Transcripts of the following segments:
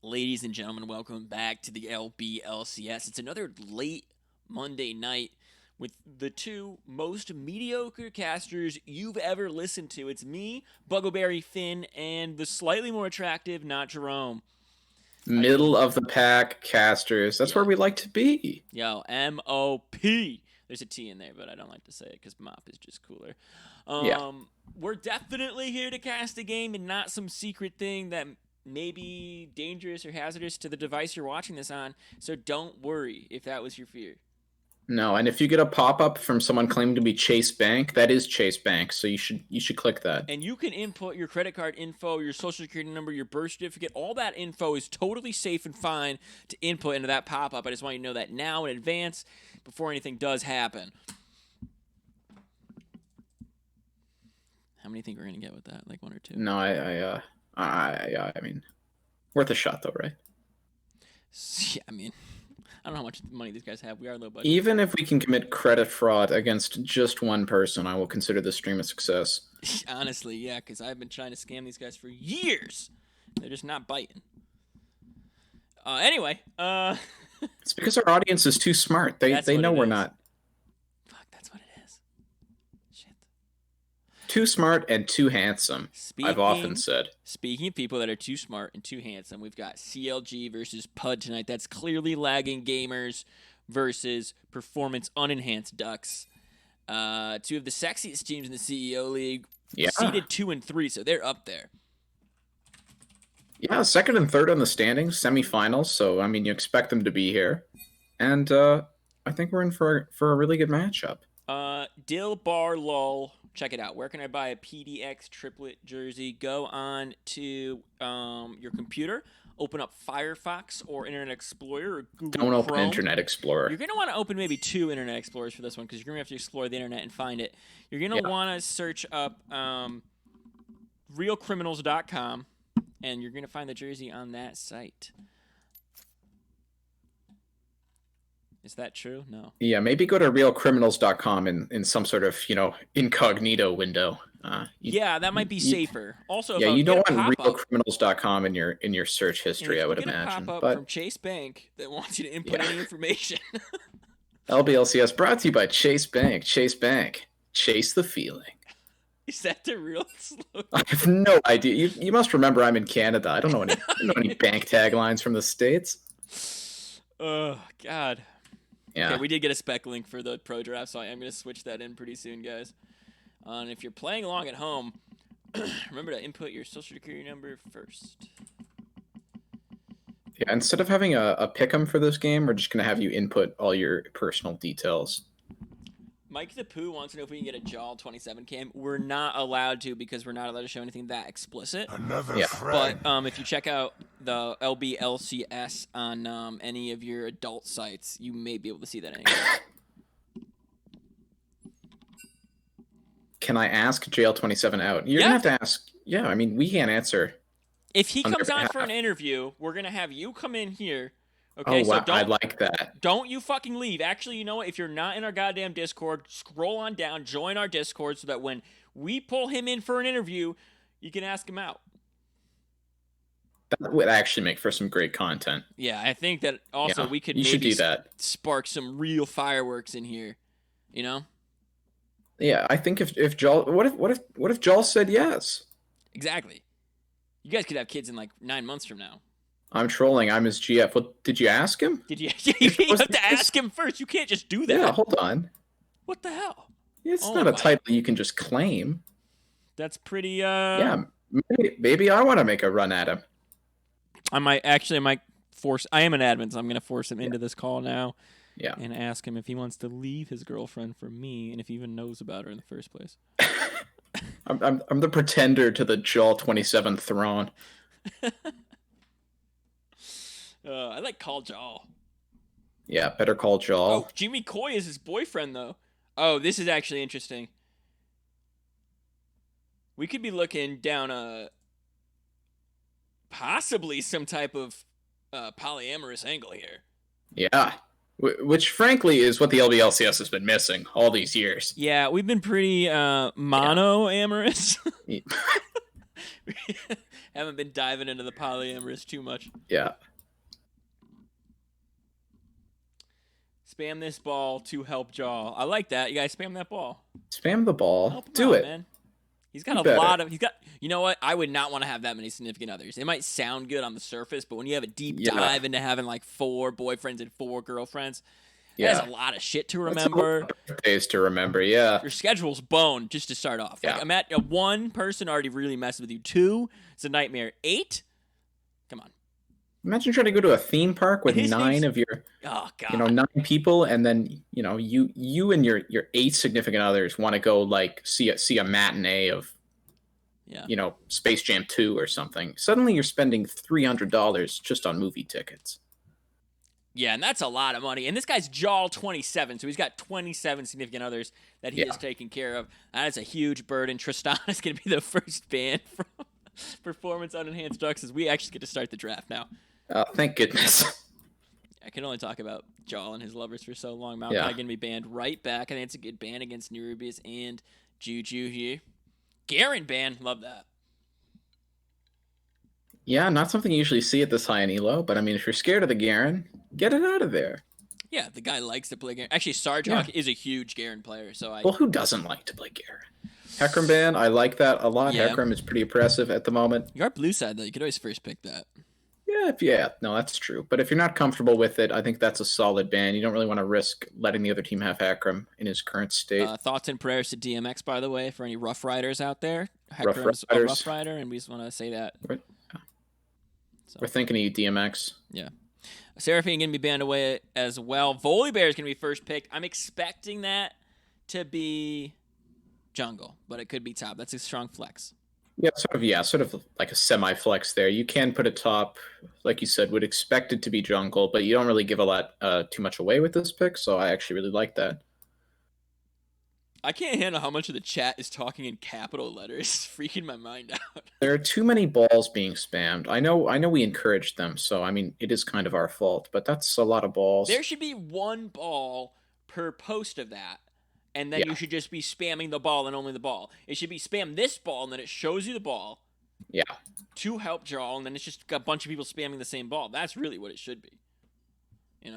Ladies and gentlemen, welcome back to the LBLCS. It's another late Monday night with the two most mediocre casters you've ever listened to. It's me, Buggleberry Finn, and the slightly more attractive Not Jerome. How you Middle doing? of the pack casters. That's where Yeah. we like to be. Yo, MOP. There's a T in there, but I don't like to say it because MOP is just cooler. Yeah. We're definitely here to cast a game and not some secret thing that may be dangerous or hazardous to the device you're watching this on. So don't worry if that was your fear. No, and if you get a pop-up from someone claiming to be Chase Bank, that is Chase Bank, so you should click that. And you can input your credit card info, your social security number, your birth certificate. All that info is totally safe and fine to input into that pop up. I just want you to know that now in advance before anything does happen. How many do you think we're going to get with that? Like one or two? No, I mean, worth a shot though, right? Yeah, I mean, I don't know how much money these guys have. We are low budget. Even if we can commit credit fraud against just one person, I will consider this stream a success. Honestly, yeah, because I've been trying to scam these guys for years. They're just not biting. Anyway, It's because our audience is too smart. They know we're not Fuck, that's what it is. Shit. too smart and too handsome. I've often said. Speaking of people that are too smart and too handsome, we've got CLG versus PUD tonight. That's clearly lagging gamers versus performance unenhanced ducks. Two of the sexiest teams in the CEO League, Yeah. seeded 2 and 3, so they're up there. Yeah, second and third on the standings, semifinals. So I mean, you expect them to be here, and I think we're in for a really good matchup. Dill Bar Lol. Check it out. Where can I buy a PDX triplet jersey? Go on to your computer, open up Firefox or Internet Explorer or Google Don't open Chrome. Internet Explorer. You're going to want to open maybe 2 Internet Explorers for this one because you're going to have to explore the Internet and find it. You're going to want to search up realcriminals.com, and you're going to find the jersey on that site. Is that true? No. Yeah, maybe go to realcriminals.com in some sort of, incognito window. Yeah, that might be safer. Also, Yeah, if you don't get a want pop-up, realcriminals.com in your search history, I would you get imagine. a pop-up But from Chase Bank that wants you to input any information. LBLCS brought to you by Chase Bank. Chase Bank. Chase the feeling. Is that the real slogan? I have no idea. You must remember I'm in Canada. I don't know any bank taglines from the States. Oh, God. Yeah. Okay, we did get a spec link for the pro draft, so I am going to switch that in pretty soon, guys. And if you're playing along at home, remember to input your social security number first. Yeah, instead of having a pick'em for this game, we're just going to have you input all your personal details. Mike the Pooh wants to know if we can get a Jaw 27 cam. We're not allowed to because we're not allowed to show anything that explicit. Another friend. But if you check out the LBLCS on any of your adult sites, you may be able to see that anyway. Can I ask JL27 out? You're going to have to ask. Yeah, I mean, we can't answer. If he On comes their on for an behalf. interview, we're going to have you come in here. Okay, Oh, wow. so I like that. don't you fucking leave. Actually, you know what? If you're not in our goddamn Discord, scroll on down, join our Discord so that when we pull him in for an interview, you can ask him out. That would actually make for some great content. Yeah, I think that also Yeah, we could you should maybe do that. spark some real fireworks in here. You know? Yeah, I think if Joel, what if Joel said yes? Exactly. You guys could have kids in like 9 months from now. I'm trolling. I'm his GF. Well, did you ask him? Did you? You have to ask him first. You can't just do that. Yeah, hold on. What the hell? It's Oh not a my- title you can just claim. That's pretty. Yeah, maybe I want to make a run at him. I might force. I am an admin, so I'm gonna force him into this call now. Yeah. And ask him if he wants to leave his girlfriend for me, and if he even knows about her in the first place. I'm the pretender to the Joel 27 throne. I like Call Jaw. Yeah, better call Joel. Oh, Jimmy Coy is his boyfriend, though. Oh, this is actually interesting. We could be looking down possibly some type of polyamorous angle here. Yeah, which frankly is what the LBLCS has been missing all these years. Yeah, we've been pretty mono-amorous. Yeah. Haven't been diving into the polyamorous too much. Yeah. Spam this ball to help Jaw. I like that. You guys spam that ball. Spam the ball. Help him Do out, it. man. He's got You a better. lot of. He's got. You know what? I would not want to have that many significant others. It might sound good on the surface, but when you have a deep Yeah. dive into having like 4 boyfriends and 4 girlfriends, that's Yeah. a lot of shit to That's a lot remember. of days to remember. Yeah. Your schedule's boned just to start off. Like Yeah. I'm at 1 person already really messing with you. 2, it's a nightmare. 8, come on. Imagine trying to go to a theme park with His 9 name's. of your, Oh God. 9 people, and then you and your 8 significant others want to go like see a matinee of Yeah. Space Jam 2 or something. Suddenly you're spending $300 just on movie tickets. Yeah, and that's a lot of money. And this guy's Jaw 27, so he's got 27 significant others that he Yeah. is taking care of. That is a huge burden. Tristan is going to be the first ban from Performance Unenhanced Ducks, as we actually get to start the draft now. Thank goodness. I can only talk about Jaw and his lovers for so long. Malachi Yeah. going to be banned right back. I think it's a good ban against Nerubius and Juju here. Garen ban, love that. Yeah, not something you usually see at this high in Elo, but I mean, if you're scared of the Garen, get it out of there. Yeah, the guy likes to play Garen. Actually, Sarjok is a huge Garen player, so Well, who doesn't like to play Garen? Hecarim ban, I like that a lot. Yeah. Hecarim is pretty oppressive at the moment. You are blue side, though. You could always first pick that. Yeah, no, that's true. But if you're not comfortable with it, I think that's a solid ban. You don't really want to risk letting the other team have Hecarim in his current state. Thoughts and prayers to DMX, by the way, for any Rough Riders out there. Rough Hecarim's a Riders. Rough Rider, and we just want to say that. We're thinking of you, DMX. Yeah. Seraphine going to be banned away as well. Volibear is going to be first pick. I'm expecting that to be jungle, but it could be top. That's a strong flex. Yeah, sort of like a semi-flex there. You can put it top, like you said, would expect it to be jungle, but you don't really give a lot too much away with this pick, so I actually really like that. I can't handle how much of the chat is talking in capital letters. It's freaking my mind out. There are too many balls being spammed. I know we encouraged them, so I mean it is kind of our fault, but that's a lot of balls. There should be 1 ball per post of that. And then you should just be spamming the ball and only the ball. It should be spam this ball, and then it shows you the ball. Yeah. To help Jaw, and then it's just a bunch of people spamming the same ball. That's really what it should be.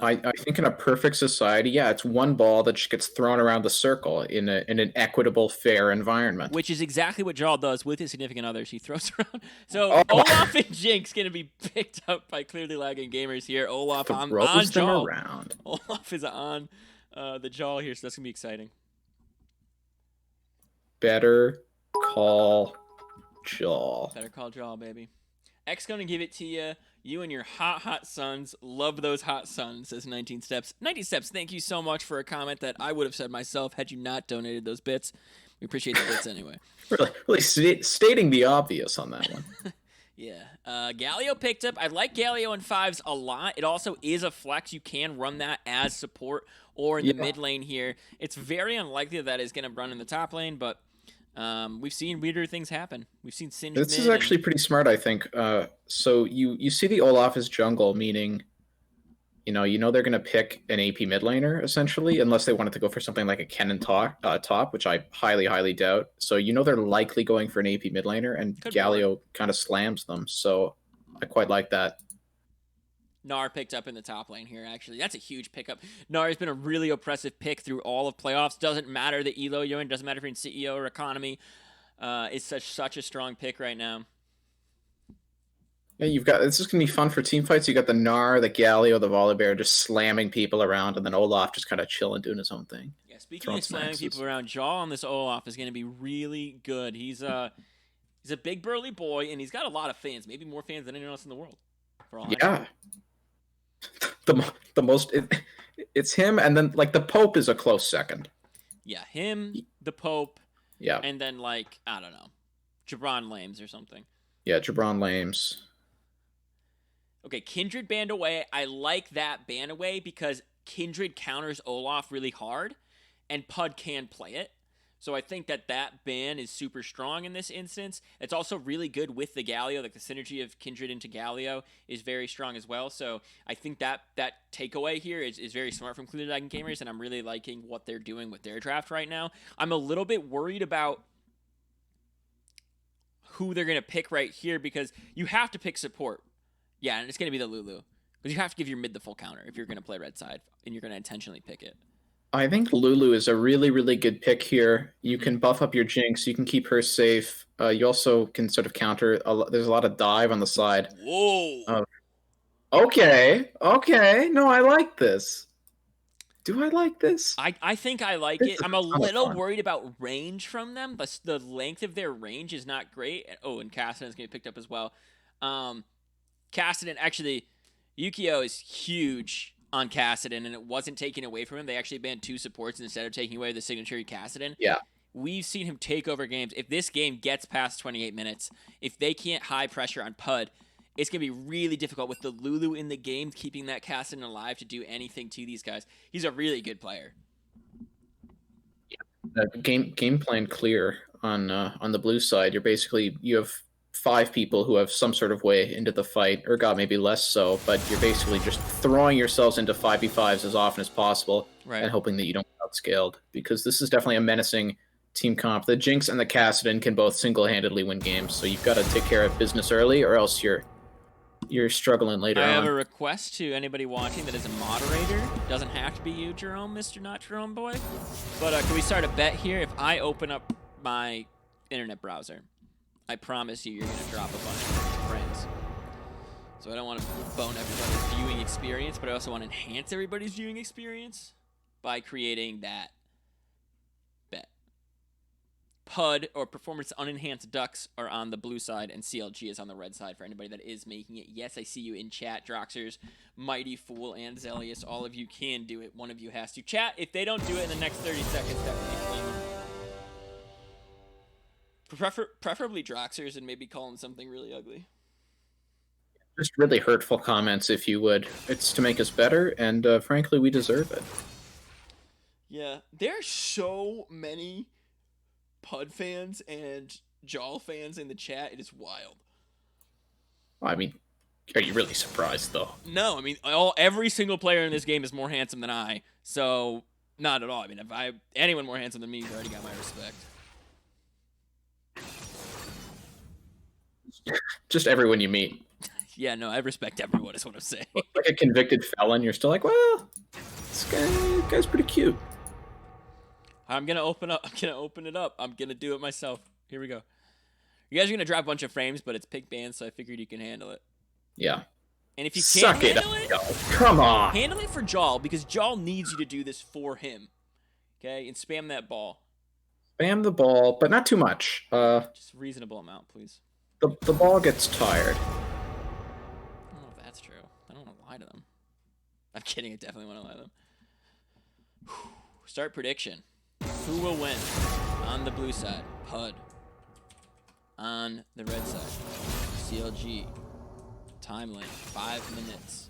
I think in a perfect society, it's 1 ball that just gets thrown around the circle in an equitable, fair environment. Which is exactly what Jaw does with his significant others. He throws around. So Olaf and Jinx going to be picked up by clearly lagging gamers here. Olaf on Jaw. Around. Olaf is on the Jaw here, so that's going to be exciting. Better call Jaw. Better call Jaw, baby. X going to give it to you. You and your hot sons. Love those hot sons, says 19 Steps. 19 Steps, thank you so much for a comment that I would have said myself had you not donated those bits. We appreciate the bits anyway. Really stating the obvious on that one. Yeah. Galio picked up. I like Galio in 5s a lot. It also is a flex. You can run that as support or in the mid lane here. It's very unlikely that is going to run in the top lane, but we've seen weirder things happen. We've seen Singe. This is actually pretty smart, I think. So you see the Olaf as jungle, meaning they're going to pick an AP mid laner essentially, unless they wanted to go for something like a Kennen top, which I highly doubt. So they're likely going for an AP mid laner, and Galio kind of slams them. So I quite like that. Gnar picked up in the top lane here, actually. That's a huge pickup. Gnar has been a really oppressive pick through all of playoffs. Doesn't matter the elo you're in. Doesn't matter if you're in CEO or economy. It's such a strong pick right now. Yeah, this is going to be fun for team fights. You got the Gnar, the Galio, the Volibear just slamming people around, and then Olaf just kind of chilling, doing his own thing. Yeah, speaking of slamming people around, Jaw on this Olaf is going to be really good. He's a big burly boy, and he's got a lot of fans. Maybe more fans than anyone else in the world. For all the most it's him, and then like the Pope is a close second. Yeah, him, the Pope, yeah, and then like I don't know, Jabron Lames or something. Yeah, Jabron Lames. Okay, Kindred banned away. I like that ban away because Kindred counters Olaf really hard, and PUD can play it. So I think that ban is super strong in this instance. It's also really good with the Galio. Like the synergy of Kindred into Galio is very strong as well. So I think that takeaway here is very smart from Clearly Lagging Gamers, and I'm really liking what they're doing with their draft right now. I'm a little bit worried about who they're gonna pick right here because you have to pick support. Yeah, and it's gonna be the Lulu because you have to give your mid the full counter if you're gonna play red side and you're gonna intentionally pick it. I think Lulu is a really, really good pick here. You Mm-hmm. can buff up your Jinx. You can keep her safe. You also can sort of counter. There's a lot of dive on the side. Whoa. Okay, okay. No, I like this. Do I like this? I think I like This it. is I'm a a ton of little fun. worried about range from them. The length of their range is not great. Oh, and Cassidy's gonna be picked up as well. Cassidy, actually, Yukio is huge on Cassidy, and it wasn't taken away from him. They actually banned 2 supports instead of taking away the signature Cassidy. Yeah. We've seen him take over games. If this game gets past 28 minutes, if they can't high pressure on PUD, it's going to be really difficult with the Lulu in the game, keeping that Cassidy alive to do anything to these guys. He's a really good player. Game plan clear on the blue side. You have 5 people who have some sort of way into the fight, or God, maybe less so. But you're basically just throwing yourselves into 5v5s as often as possible, Right. and hoping that you don't get outscaled. Because this is definitely a menacing team comp. The Jinx and the Kassadin can both single-handedly win games, so you've got to take care of business early, or else you're struggling later I have on. a request to anybody watching that is a moderator. Doesn't have to be you, Jerome, Mr. Not Jerome Boy. But can we start a bet here? If I open up my internet browser, I promise you're going to drop a bunch of frames. So I don't want to bone everybody's viewing experience, but I also want to enhance everybody's viewing experience by creating that bet. PUD, or Performance Unenhanced Ducks, are on the blue side, and CLG is on the red side for anybody that is making it. Yes, I see you in chat, Droxers, Mighty Fool, and Zelius. All of you can do it. One of you has to. Chat, if they don't do it in the next 30 seconds, definitely explain them. Preferably Droxers, and maybe call them something really ugly. Just really hurtful comments, if you would. It's to make us better, and frankly, we deserve it. Yeah, there's so many PUD fans and Jal fans in the chat. It is wild. I mean, are you really surprised, though? No, I mean, every single player in this game is more handsome than I, so not at all. I mean, if anyone more handsome than me, he's already got my respect. Just everyone you meet. Yeah, no, I respect everyone is what I'm saying. Like a convicted felon, you're still like, well, this guy's pretty cute. I'm gonna open it up. I'm gonna do it myself. Here we go. You guys are gonna drop a bunch of frames, but it's pig banned, so I figured you can handle it. Yeah. And if you can't Suck it handle up, it, Jal. Come on. handle it for Jal, because Jal needs you to do this for him. Okay, and spam that ball. Spam the ball, but not too much. Just a reasonable amount, please. The ball gets tired. I don't know if that's true. I don't want to lie to them. I'm kidding. I definitely want to lie to them. Start prediction. Who will win on the blue side? PUD. On the red side, CLG. Time limit, 5 minutes.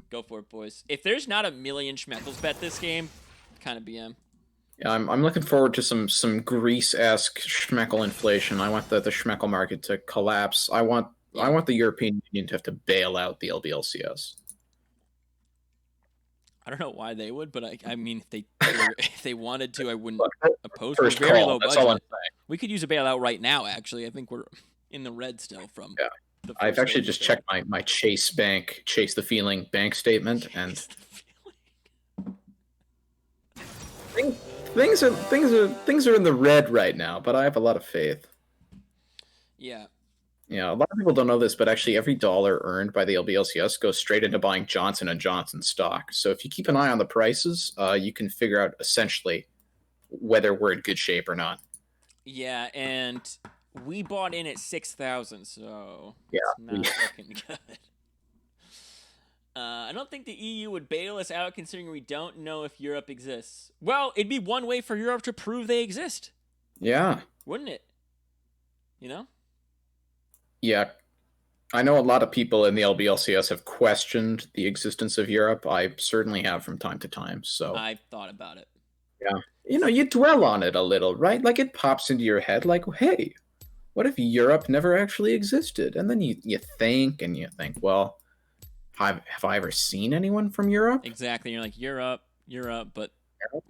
Go for it, boys. If there's not a million Schmeckles bet this game, kind of BM. Yeah, I'm looking forward to some Greece-esque Schmeckle inflation. I want the Schmeckle market to collapse. I want the European Union to have to bail out the LBLCS. I don't know why they would, but I mean, if they wanted to, I wouldn't oppose. First We're very call. low That's budget. all I'm saying. We could use a bailout right now. Actually, I think we're in the red still from. Yeah. I've actually just checked my Chase the Feeling bank statement, and things are in the red right now. But I have a lot of faith. Yeah. Yeah, a lot of people don't know this, but actually every dollar earned by the LBLCS goes straight into buying Johnson & Johnson stock. So if you keep an eye on the prices, you can figure out essentially whether we're in good shape or not. Yeah, and we bought in at 6,000, so yeah, it's not looking good. I don't think the EU would bail us out, considering we don't know if Europe exists. Well, it'd be one way for Europe to prove they exist. Yeah. Wouldn't it? You know? Yeah. I know a lot of people in the LBLCS have questioned the existence of Europe. I certainly have from time to time. So I've thought about it. Yeah. You dwell on it a little, right? Like it pops into your head like, hey, what if Europe never actually existed? And then you think, well, have I ever seen anyone from Europe? Exactly. You're like, Europe, but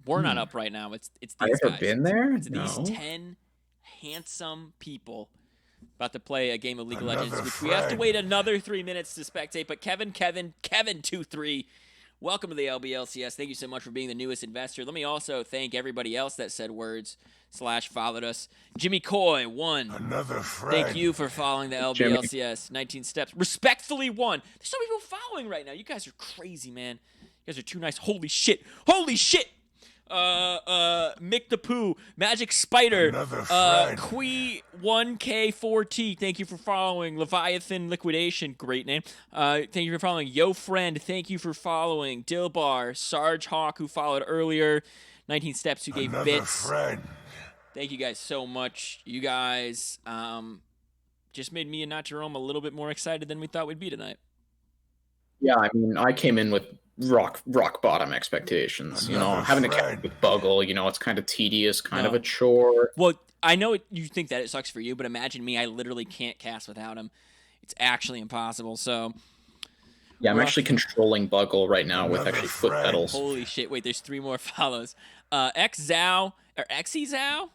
we're not up right now. It's these I've guys. ever been there? It's No. these 10 handsome people About to play a game of League of Legends, which we have to wait another 3 minutes to spectate. But Kevin 23, welcome to the LBLCS. Thank you so much for being the newest investor. Let me also thank everybody else that said words / followed us. Jimmy Coy, 1. Another friend. Thank you for following the LBLCS. 19 steps. Respectfully, 1. There's so many people following right now. You guys are crazy, man. You guys are too nice. Holy shit. Holy shit. Mick the Pooh, Magic Spider, Quee 1K4T, thank you for following. Leviathan Liquidation, great name. Thank you for following. Yo Friend, thank you for following. Dilbar, Sarge Hawk, who followed earlier. 19 Steps, who gave bits. Friend. Thank you guys so much. You guys just made me and Not Jerome a little bit more excited than we thought we'd be tonight. Yeah, I mean, I came in with rock bottom expectations. You know, having to catch with Buggle, you know, it's kind of tedious, kind of a chore. Well, I know you think that it sucks for you, but imagine me. I literally can't cast without him. It's actually impossible. So yeah, I'm actually controlling Buggle right now with actually foot pedals. Holy shit! Wait, there's 3 more follows. Xzao or Xezao.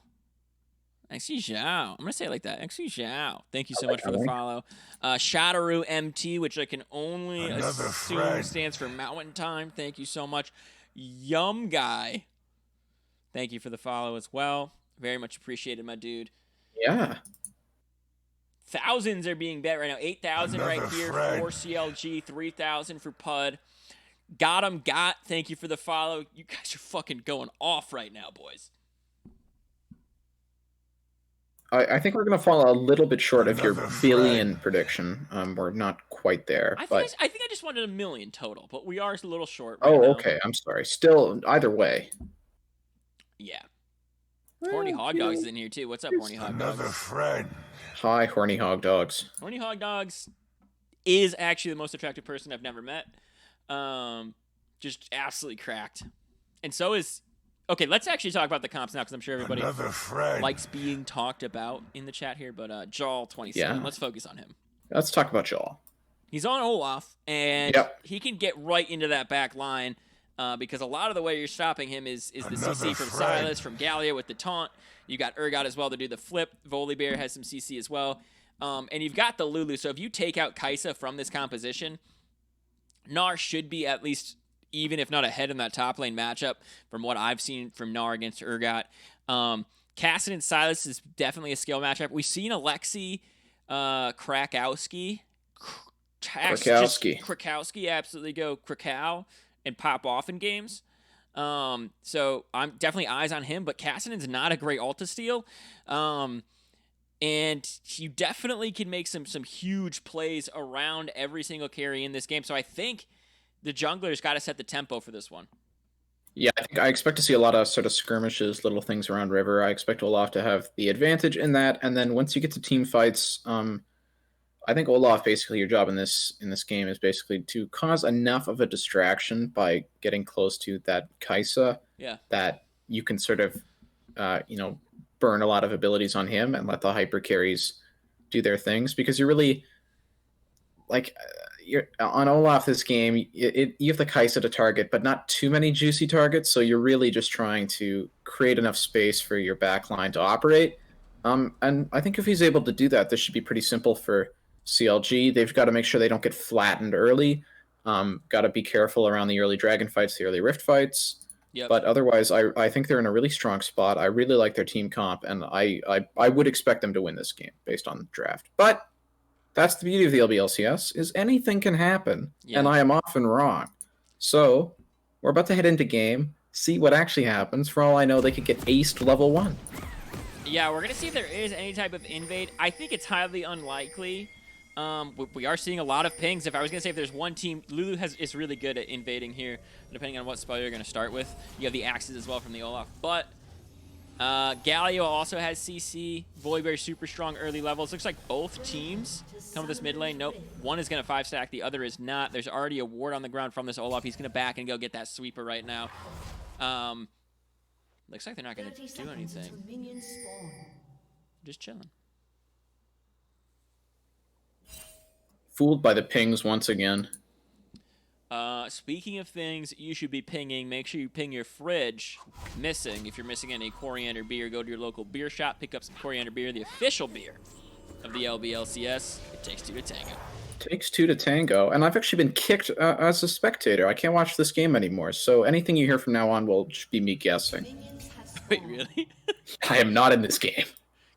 Xezao. I'm gonna say it like that. Xezao. Thank you so much for the follow. Shadaru MT, which I can only assume stands for Mountain Time. Thank you so much. Yum Guy. Thank you for the follow as well. Very much appreciated, my dude. Yeah. Thousands are being bet right now. 8,000 right here for CLG. 3,000 for PUD. Got him. Thank you for the follow. You guys are fucking going off right now, boys. I think we're going to fall a little bit short of your billion prediction. We're not quite there. I think I just wanted 1 million total, but we are a little short right now. Okay. I'm sorry. Still, either way. Yeah. Horny Hog Dogs is in here, too. What's up, Horny Hog Dogs? Another friend. Hi, Horny Hog Dogs. Horny Hog Dogs is actually the most attractive person I've never met. Just absolutely cracked. And so is... Okay, let's actually talk about the comps now, because I'm sure everybody likes being talked about in the chat here. But Jaw27, let's focus on him. Let's talk about Jaw. He's on Olaf, and he can get right into that back line, because a lot of the way you're stopping him is the CC from Silas, from Gallia with the taunt. You got Urgot as well to do the flip. Volibear has some CC as well. And you've got the Lulu. So if you take out Kaisa from this composition, Gnar should be at least... even if not ahead in that top lane matchup from what I've seen from Gnar against Urgot. Cassid and Silas is definitely a skill matchup. We've seen Alexi Krakowski absolutely go Krakow and pop off in games. So I'm definitely eyes on him, but Cassidon's not a great ulta steal. And you definitely can make some huge plays around every single carry in this game. So I think the jungler's got to set the tempo for this one. Yeah, I expect to see a lot of sort of skirmishes, little things around river. I expect Olaf to have the advantage in that, and then once you get to team fights, I think Olaf, basically your job in this game is basically to cause enough of a distraction by getting close to that Kaisa that you can sort of, burn a lot of abilities on him and let the hyper carries do their things, because you're really you're on Olaf this game, you have the Kaisa to target, but not too many juicy targets, so you're really just trying to create enough space for your backline to operate. And I think if he's able to do that, this should be pretty simple for CLG. They've got to make sure they don't get flattened early. Got to be careful around the early dragon fights, the early rift fights. Yep. But otherwise, I think they're in a really strong spot. I really like their team comp, and I would expect them to win this game based on the draft. But that's the beauty of the LBLCS, is anything can happen, and I am often wrong. So we're about to head into game, see what actually happens. For all I know, they could get aced level 1. Yeah, we're going to see if there is any type of invade. I think it's highly unlikely. We are seeing a lot of pings. If I was going to say if there's one team, Lulu is really good at invading here, depending on what spell you're going to start with. You have the axes as well from the Olaf. But Galio also has CC. Volibear super strong early levels. Looks like both teams come with this mid lane. Nope. One is going to 5-stack. The other is not. There's already a ward on the ground from this Olaf. He's going to back and go get that sweeper right now. Looks like they're not going to do anything. Just chilling. Fooled by the pings once again. Speaking of things you should be pinging, make sure you ping your fridge. Missing. If you're missing any coriander beer, go to your local beer shop, pick up some coriander beer, the official beer of the LBLCS. It takes two to tango. Takes two to tango, and I've actually been kicked as a spectator. I can't watch this game anymore, so anything you hear from now on will just be me guessing. Wait, really? I am not in this game.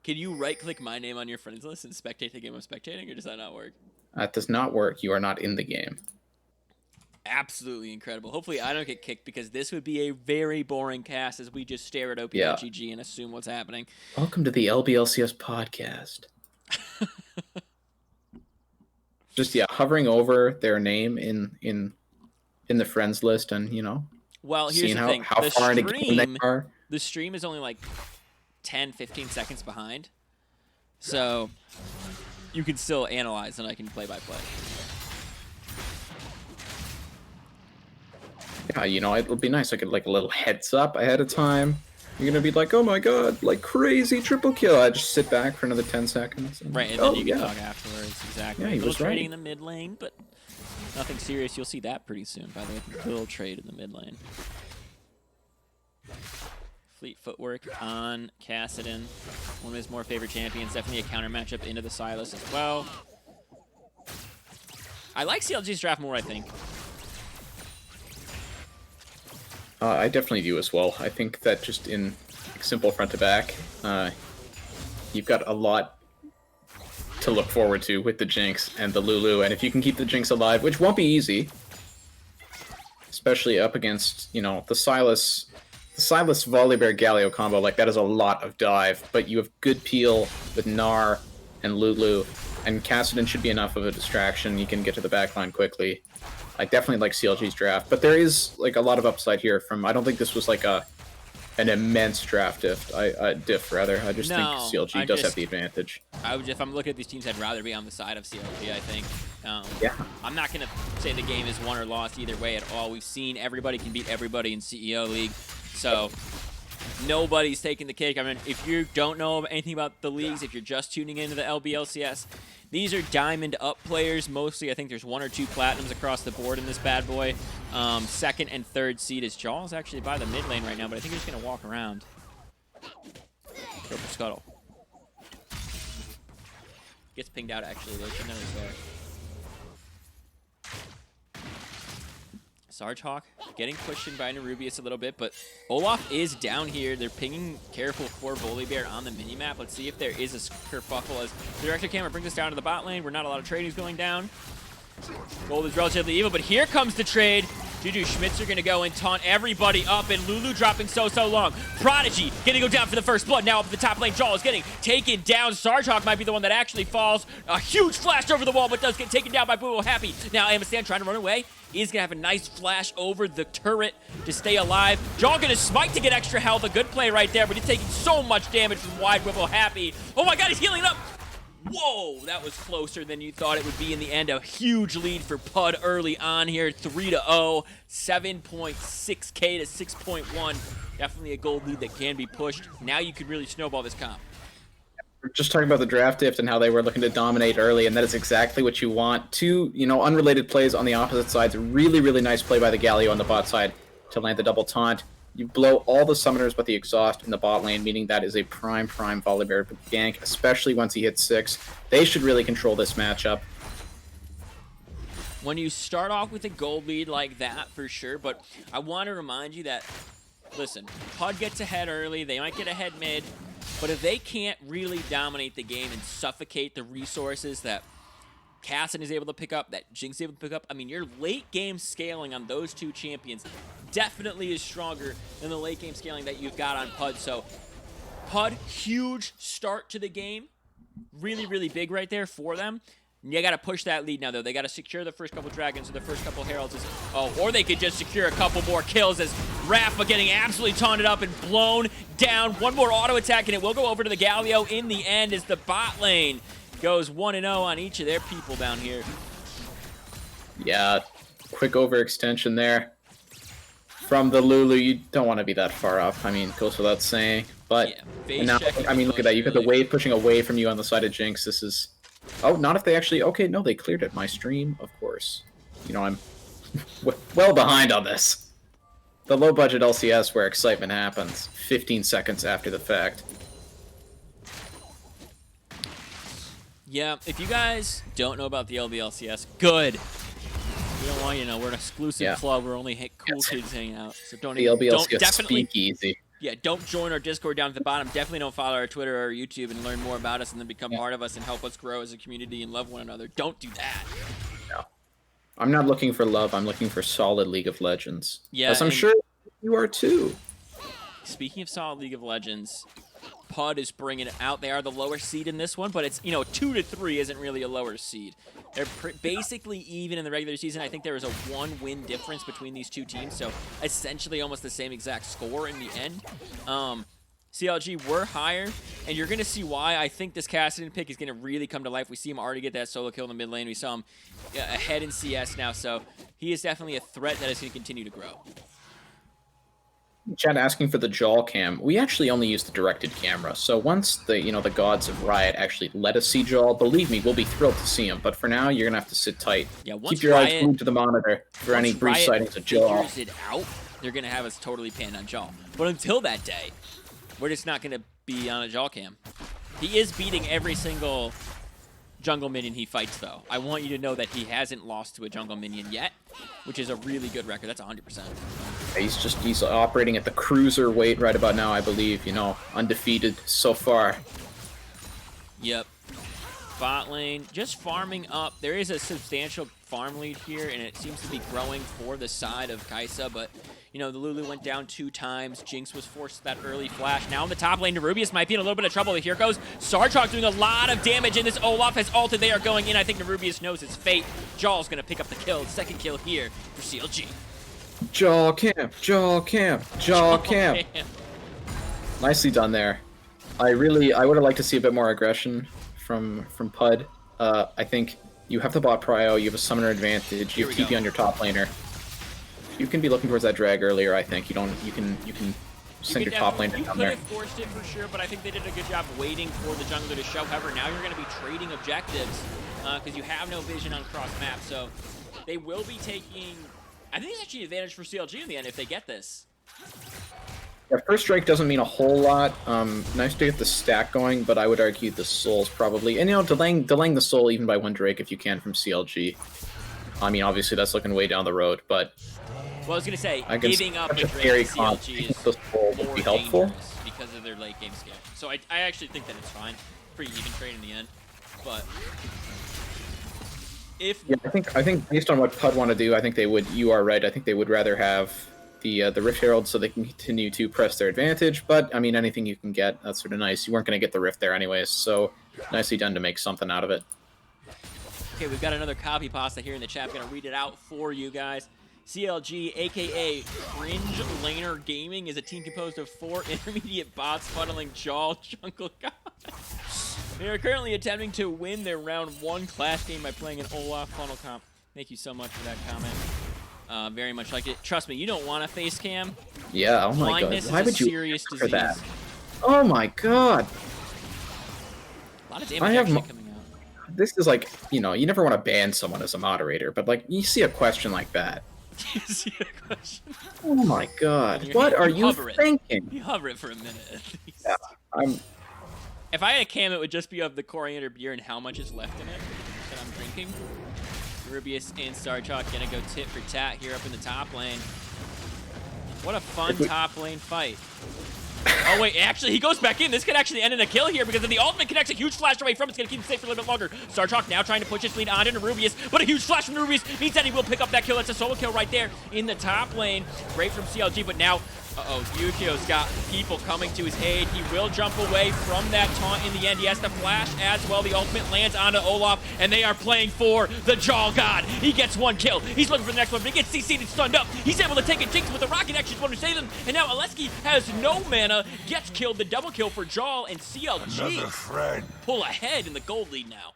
Can you right-click my name on your friends list and spectate the game I'm spectating, or does that not work? That does not work. You are not in the game. Absolutely incredible. Hopefully I don't get kicked, because this would be a very boring cast as we just stare at OP.GG and assume what's happening. Welcome to the LBLCS podcast. Just hovering over their name in the friends list, and well, here's the thing. how far into game they are. The stream is only like 10-15 seconds behind, so you can still analyze, and I can play by play. Yeah, it'll be nice. I get like a little heads up ahead of time. You're gonna be like, oh my god, like crazy triple kill. I just sit back for another 10 seconds. Right, and then you can talk afterwards. Exactly. Yeah, he was trading right. in the mid lane, but nothing serious. You'll see that pretty soon, by the way. A little trade in the mid lane. Fleet footwork on Kassadin. One of his more favorite champions. Definitely a counter matchup into the Sylas as well. I like CLG's draft more, I think. I definitely do as well. I think that just in simple front to back, you've got a lot to look forward to with the Jinx and the Lulu, and if you can keep the Jinx alive, which won't be easy, especially up against, the Sylas Volibear Galio combo, like that is a lot of dive, but you have good peel with Gnar and Lulu, and Kassadin should be enough of a distraction. You can get to the backline quickly. I definitely like CLG's draft, but there is like a lot of upside here from. I don't think this was like an immense draft diff. I just think CLG does have the advantage. If I'm looking at these teams, I'd rather be on the side of CLG. I think. Yeah. I'm not gonna say the game is won or lost either way at all. We've seen everybody can beat everybody in CEO League, so nobody's taking the cake. I mean, if you don't know anything about the leagues, if you're just tuning into the LBLCS. These are diamond up players mostly. I think there's 1 or 2 platinums across the board in this bad boy. Second and third seed is Jaw's actually by the mid lane right now, but I think he's going to walk around. Go for Scuttle. Gets pinged out actually, though. Should know he's there. Sarge getting pushed in by Nerubius a little bit, but Olaf is down here. They're pinging careful for Volibear on the minimap. Let's see if there is a kerfuffle as the director camera brings us down to the bot lane where not a lot of trading is going down. Gold is relatively evil, but here comes the trade. Juju Schmitz are going to go and taunt everybody up, and Lulu dropping so long. Prodigy going to go down for the first blood. Now up the top lane, Jaw is getting taken down. Sarge might be the one that actually falls. A huge flash over the wall, but does get taken down by Boo Happy. Now Amastan trying to run away. Is going to have a nice flash over the turret to stay alive. Jaw going to smite to get extra health. A good play right there, but he's taking so much damage from Wide Whipple Happy. Oh my god, he's healing up. Whoa, that was closer than you thought it would be in the end. A huge lead for PUD early on here, 3-0, 7.6k to 6.1. Definitely a gold lead that can be pushed. Now you can really snowball this comp. We're just talking about the draft diff and how they were looking to dominate early, and that is exactly what you want. 2, unrelated plays on the opposite sides. Really, really nice play by the Galio on the bot side to land the double taunt. You blow all the summoners but the exhaust in the bot lane, meaning that is a prime Volibear gank, especially once he hits 6. They should really control this matchup. When you start off with a gold lead like that, for sure, but I want to remind you that, listen, PUD gets ahead early, they might get ahead mid, but if they can't really dominate the game and suffocate the resources that Kassadin is able to pick up, that Jinx is able to pick up, I mean, your late game scaling on those 2 champions definitely is stronger than the late game scaling that you've got on PUD. So PUD, huge start to the game. Really, really big right there for them. You got to push that lead now, though. They got to secure the first couple Dragons or the first couple Heralds. Or they could just secure a couple more kills as Rafa getting absolutely taunted up and blown down. One more auto attack, and it will go over to the Galio in the end as the bot lane goes 1-0 on each of their people down here. Yeah, quick overextension there. From the Lulu, you don't want to be that far up. I mean, goes without saying. But yeah, now, I mean, look at that. You got the wave pushing away from you on the side of Jinx. This is... Oh, not if they actually... Okay, no, they cleared it. My stream, of course. I'm well behind on this. The low-budget LCS where excitement happens 15 seconds after the fact. Yeah, if you guys don't know about the LBLCS, good. We don't want you to know. We're an exclusive club where only cool kids hang out. So don't The even, don't LBLCS definitely, speakeasy. yeah, don't join our Discord down at the bottom. Definitely don't follow our Twitter or our YouTube and learn more about us and then become part of us and help us grow as a community and love one another. Don't do that. No. I'm not looking for love. I'm looking for solid League of Legends. Yeah, as I'm sure you are too. Speaking of solid League of Legends, PUD is bringing it out. They are the lower seed in this one, but it's, 2-3 isn't really a lower seed. They're basically even in the regular season. I think there is a 1-win difference between these two teams, so essentially almost the same exact score in the end. CLG were higher, and you're going to see why. I think this Cassidy pick is going to really come to life. We see him already get that solo kill in the mid lane. We saw him ahead in CS now, so he is definitely a threat that is going to continue to grow. Chad asking for the jaw cam. We actually only use the directed camera, so once the gods of Riot actually let us see jaw, believe me, we'll be thrilled to see him. But for now, you're gonna have to sit tight. Yeah, keep your eyes glued to the monitor for any brief sightings of jaw. Figures it out, they're gonna have us totally panned on jaw. But until that day, we're just not gonna be on a jaw cam. He is beating every single jungle minion he fights, though. I want you to know that he hasn't lost to a jungle minion yet, which is a really good record. That's 100%. He's operating at the cruiser weight right about now, I believe. Undefeated so far. Yep. Bot lane, just farming up. There is a substantial farm lead here, and it seems to be growing for the side of Kai'Sa, but the Lulu went down 2 times. Jinx was forced to that early flash. Now in the top lane, Nerubius might be in a little bit of trouble. Here goes Sarchok doing a lot of damage, and this Olaf has ulted. They are going in. I think Nerubius knows his fate. Jaw's going to pick up the kill. Second kill here for CLG. Jaw camp, jaw camp, jaw camp. Nicely done there. I would have liked to see a bit more aggression from PUD. I think you have the bot prio, you have a summoner advantage, you have TP on your top laner. You can be looking towards that drag earlier, I think. You can send your top laner down there. You could have forced it for sure, but I think they did a good job waiting for the jungler to show. However, now you're going to be trading objectives because you have no vision on cross map. So they will be taking, I think it's actually an advantage for CLG in the end if they get this. Yeah, first strike doesn't mean a whole lot. Nice to get the stack going, but I would argue the soul's probably, and delaying the soul even by 1 Drake if you can from CLG. I mean, obviously that's looking way down the road, but well, I was going to say, giving up a Drake to CLG is more be helpful because of their late game scale. So I actually think that it's fine. Pretty even trade in the end. But if I think based on what PUD want to do, I think they would. You are right. I think they would rather have the Rift Herald so they can continue to press their advantage. But I mean, anything you can get, that's sort of nice. You weren't going to get the Rift there anyways, so nicely done to make something out of it. Okay, we've got another copy pasta here in the chat. I'm going to read it out for you guys. CLG, aka Cringe Laner Gaming, is a team composed of 4 intermediate bots funneling Jaw Jungle God. They are currently attempting to win their round 1 clash game by playing an Olaf funnel comp. Thank you so much for that comment. Very much like it. Trust me, you don't want a face cam. Yeah, oh my Blindness god. Why would you serious for disease. that? Oh my god. A lot of damage actually coming out. This is like, you never want to ban someone as a moderator, but like, you see a question like that. You see a question? Oh my god. What are you thinking? You hover it for a minute at least. Yeah, if I had a cam, it would just be of the coriander beer and how much is left in it that I'm drinking. Rubius and Starchalk gonna go tit for tat here up in the top lane. What a fun top lane fight. Oh wait, actually he goes back in. This could actually end in a kill here because of the ultimate connects a huge flash away from it. It's gonna keep him safe for a little bit longer. Starchalk now trying to push his lead on into Rubius, but a huge flash from Rubius means that he will pick up that kill. That's a solo kill right there in the top lane. Great from CLG, but now Yukio's got people coming to his aid. He will jump away from that taunt in the end. He has to flash as well. The ultimate lands onto Olaf, and they are playing for the Jaw God. He gets 1 kill. He's looking for the next one, but he gets CC'd and stunned up. He's able to take a Jinx with the rocket action to save them, and now Aleski has no mana, gets killed. The double kill for Jaw, and CLG pull ahead in the gold lead now.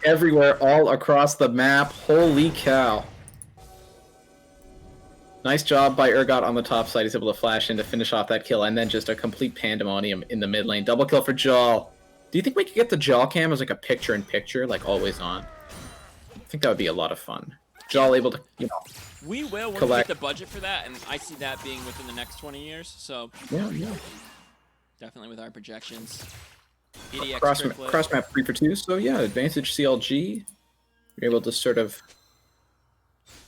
Everywhere, all across the map. Holy cow. Nice job by Urgot on the top side. He's able to flash in to finish off that kill, and then just a complete pandemonium in the mid lane. Double kill for Jaw. Do you think we could get the Jaw cam as like a picture-in-picture, like always on? I think that would be a lot of fun. Jaw able to, We will when we get the budget for that, and I see that being within the next 20 years. So yeah. Definitely with our projections. PDX triplet. Cross map 3 for 2. So yeah, advantage CLG. You're able to sort of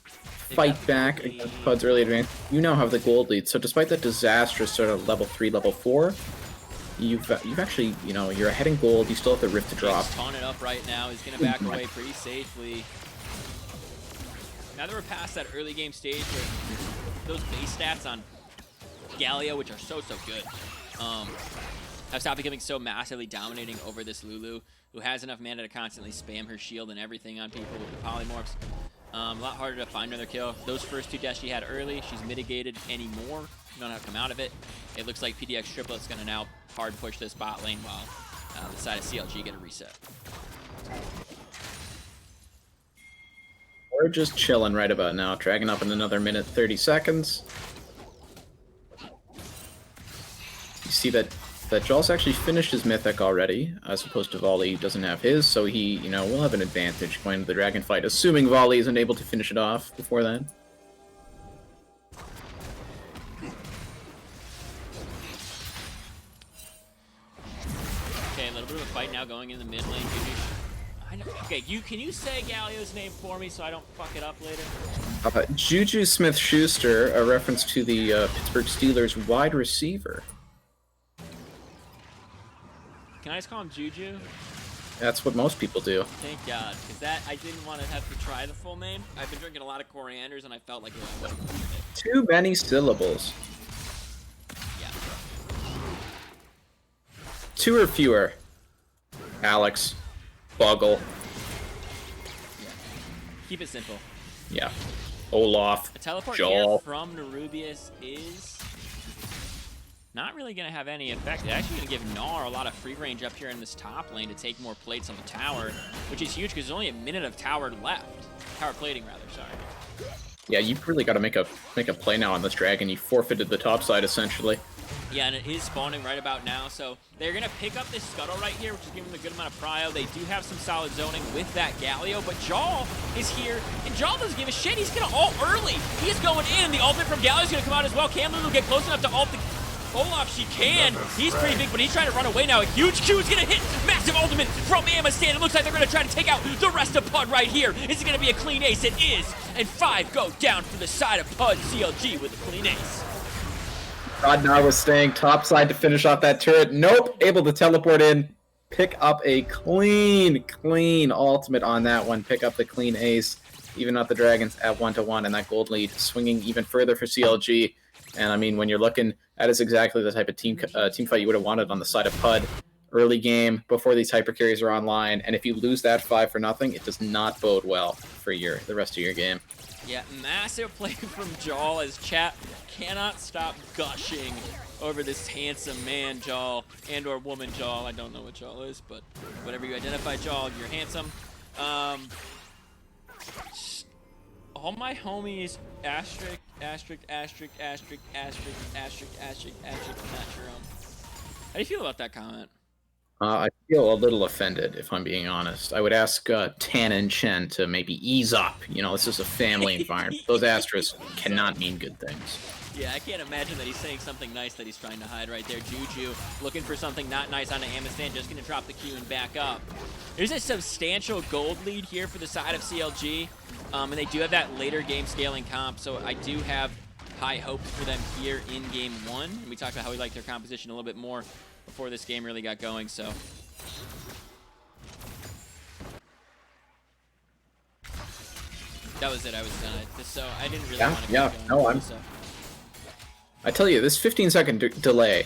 fight back against PUD's early advance. You now have the gold lead. So despite that disastrous sort of level 3, level 4, you've actually, you know, you're ahead in gold. You still have the rift to drop. He's taunted up right now. He's gonna back away pretty safely. Now that we're past that early game stage where those base stats on Galio, which are so good, have stopped becoming so massively dominating over this Lulu, who has enough mana to constantly spam her shield and everything on people with the polymorphs. A lot harder to find another kill. Those first 2 deaths she had early, she's mitigated anymore. You don't have to come out of it. It looks like PDX Triplet's gonna now hard push this bot lane while the side of CLG get a reset. We're just chilling right about now, dragging up in another minute 30 seconds. You see that Jaw's actually finished his mythic already, as opposed to Volley doesn't have his, so he, you know, will have an advantage going to the dragon fight, assuming Volley isn't able to finish it off before then. Okay, a little bit of a fight now going in the mid lane. Okay, can you say Galio's name for me so I don't fuck it up later? Juju Smith-Schuster, a reference to the Pittsburgh Steelers wide receiver. Can I just call him Juju? That's what most people do. Thank God, because that I didn't want to have to try the full name. I've been drinking a lot of corianders and I felt like it wasn't worth it. Too many syllables. Yeah. 2 or fewer. Alex. Buggle. Yeah. Keep it simple. Yeah. Olaf. A teleport Joel. here from Nerubius is not really going to have any effect. It's actually going to give Gnar a lot of free range up here in this top lane to take more plates on the tower, which is huge because there's only a minute of tower left. Tower plating, rather, sorry. Yeah, you've really got to make a play now on this dragon. You forfeited the top side, essentially. Yeah, and it is spawning right about now, so they're going to pick up this scuttle right here, which is giving them a good amount of prio. They do have some solid zoning with that Galio, but Jaw is here, and Jaw doesn't give a shit. He's going to ult early. He is going in. The ultimate from Galio is going to come out as well. Can Lulu get close enough to ult the Olaf? She can. He's pretty big, but he's trying to run away now. A huge Q is going to hit. Massive ultimate from Amistan. It looks like they're going to try to take out the rest of PUD right here. Is it going to be a clean ace? It is. And 5 go down for the side of PUD. CLG with a clean ace. Rodnar was staying topside to finish off that turret. Nope. Able to teleport in. Pick up a clean ultimate on that one. Pick up the clean ace. Even out the dragons at 1-1, and that gold lead swinging even further for CLG. And I mean, when you're looking, that is exactly the type of team fight you would have wanted on the side of PUD. Early game, before these hyper carries are online, and if you lose that 5-0, it does not bode well for the rest of your game. Yeah, massive play from Jaw as chat cannot stop gushing over this handsome man Jaw and or woman Jaw. I don't know what Jaw is, but whatever you identify Jaw, you're handsome. All my homies asterisk not sure. How do you feel about that comment? I feel a little offended, if I'm being honest. I would ask Tan and Chen to maybe ease up. You know, this is a family environment. Those asterisks cannot mean good things. Yeah, I can't imagine that he's saying something nice that he's trying to hide right there. Juju looking for something not nice on the Amistan, just going to drop the Q and back up. There's a substantial gold lead here for the side of CLG, and they do have that later game scaling comp, so I do have high hopes for them here in game 1. And we talked about how we like their composition a little bit more before this game really got going, so. That was it, I was done. So I didn't really want to keep going. I tell you, this 15-second delay,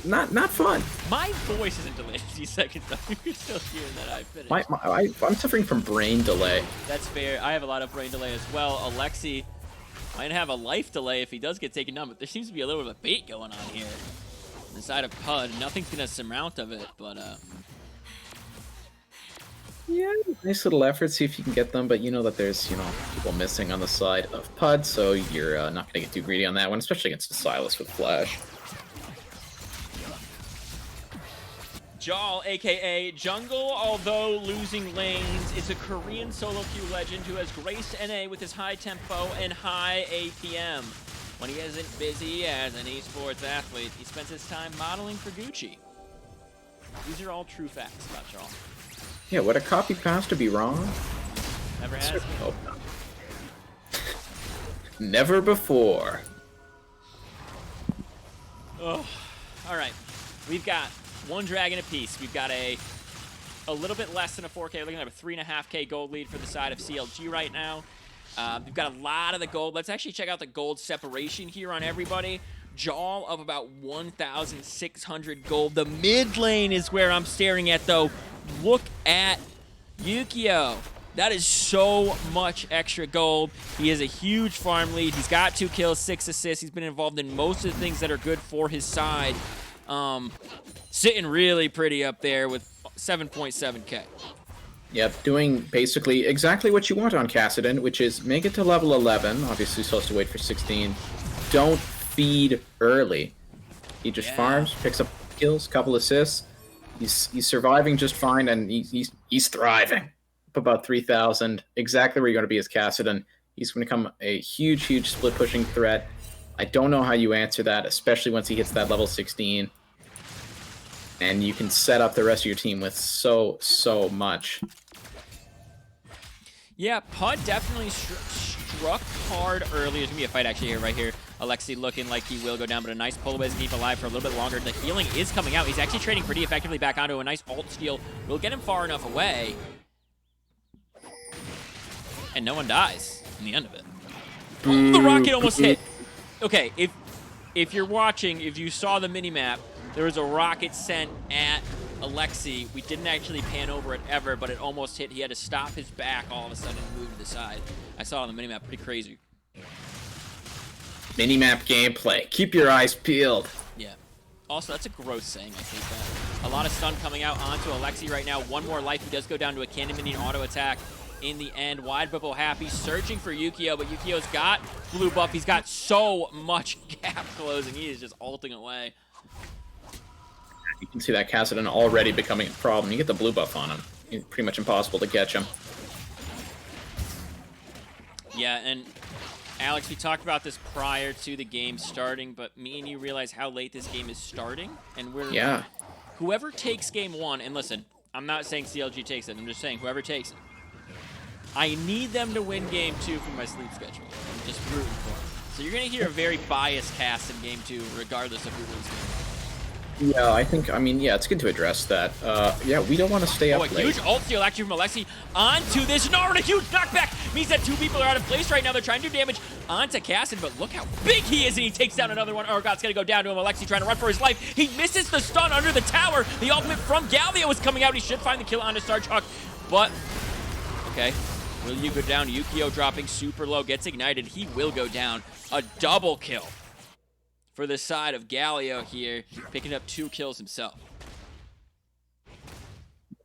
not fun. My voice isn't delayed 50 seconds though. You're still hearing that I finished. I'm suffering from brain delay. That's fair. I have a lot of brain delay as well. Alexi might have a life delay if he does get taken down, but there seems to be a little bit of a bait going on here. On the side of PUD, nothing's gonna surmount of it, but yeah, nice little effort, see if you can get them, but you know that there's, people missing on the side of PUD, so you're not going to get too greedy on that one, especially against the Silas with Flash. Jaw, aka Jungle, although losing lanes, is a Korean solo queue legend who has graced NA with his high tempo and high APM. When he isn't busy as an esports athlete, he spends his time modeling for Gucci. These are all true facts about y'all. Yeah, would a copy pass to be wrong? Never has. Oh, no. Never before. Oh, all right. We've got one dragon apiece. We've got a little bit less than a 4K. We're looking at a 3.5K gold lead for the side of CLG right now. We've got a lot of the gold. Let's actually check out the gold separation here on everybody. Jaw of about 1,600 gold. The mid lane is where I'm staring at, though. Look at Yukio. That is so much extra gold. He has a huge farm lead. He's got 2 kills, 6 assists. He's been involved in most of the things that are good for his side. Sitting really pretty up there with 7.7K. Yep, doing basically exactly what you want on Kassadin, which is make it to level 11. Obviously, supposed to wait for 16. Don't feed early. He just farms, picks up kills, couple assists. He's surviving just fine, and he's thriving. Up about 3,000, exactly where you're going to be as Kassadin. He's going to become a huge split pushing threat. I don't know how you answer that, especially once he hits that level 16. And you can set up the rest of your team with so much. Yeah, PUD definitely struck hard early. There's going to be a fight actually right here. Alexi looking like he will go down, but a nice pull away is going to keep alive for a little bit longer. The healing is coming out. He's actually trading pretty effectively back onto a nice ult steal. Will get him far enough away. And no one dies in the end of it. Oh, the rocket almost hit. Okay, if you're watching, if you saw the minimap, there was a rocket sent at Alexi. We didn't actually pan over it ever, but it almost hit. He had to stop his back all of a sudden and move to the side. I saw it on the minimap. Pretty crazy. Minimap gameplay. Keep your eyes peeled. Yeah. Also, that's a gross saying. I hate that. A lot of stun coming out onto Alexi right now. One more life. He does go down to a cannon minion auto attack. In the end, wide bubble happy, searching for Yukio, but Yukio's got blue buff. He's got so much gap closing. He is just ulting away. You can see that Kassadin already becoming a problem. You get the blue buff on him. It's pretty much impossible to catch him. Yeah, and Alex, we talked about this prior to the game starting, but me and you realize how late this game is starting, and we're whoever takes game 1, and listen, I'm not saying CLG takes it. I'm just saying whoever takes it. I need them to win game 2 for my sleep schedule. I'm just rooting for them. So you're going to hear a very biased cast in game 2, regardless of who wins game 1. Yeah, I mean, it's good to address that. Yeah, we don't want to stay up late. A huge ult steal actually from Alexi onto this Gnar, and a huge knockback means that 2 people are out of place right now. They're trying to do damage onto Kassadin, but look how big he is, and he takes down another one. Urgot's going to go down to him. Alexi trying to run for his life. He misses the stun under the tower. The ultimate from Galio is coming out. He should find the kill onto Starchuck, but okay. Will you go down? Yukio dropping super low, gets ignited. He will go down. A double kill for the side of Galio here, picking up 2 kills himself.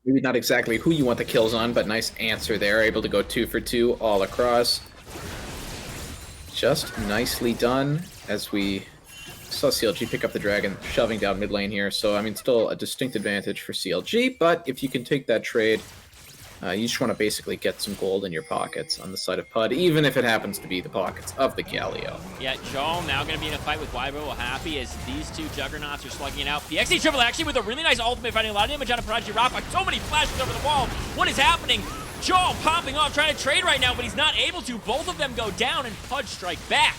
Maybe not exactly who you want the kills on, but nice answer there. Able to go 2 for 2 all across. Just nicely done as we saw CLG pick up the dragon, shoving down mid lane here. So, I mean, still a distinct advantage for CLG, but if you can take that trade, you just want to basically get some gold in your pockets on the side of PUD, even if it happens to be the pockets of the Galio. Yeah, Joel now going to be in a fight with Wybro Happy as these 2 Juggernauts are slugging it out. PXD Triple actually with a really nice ultimate, finding a lot of damage on a Prodigy Rafa. So many flashes over the wall. What is happening? Joel popping off, trying to trade right now, but he's not able to. Both of them go down, and PUD strike back.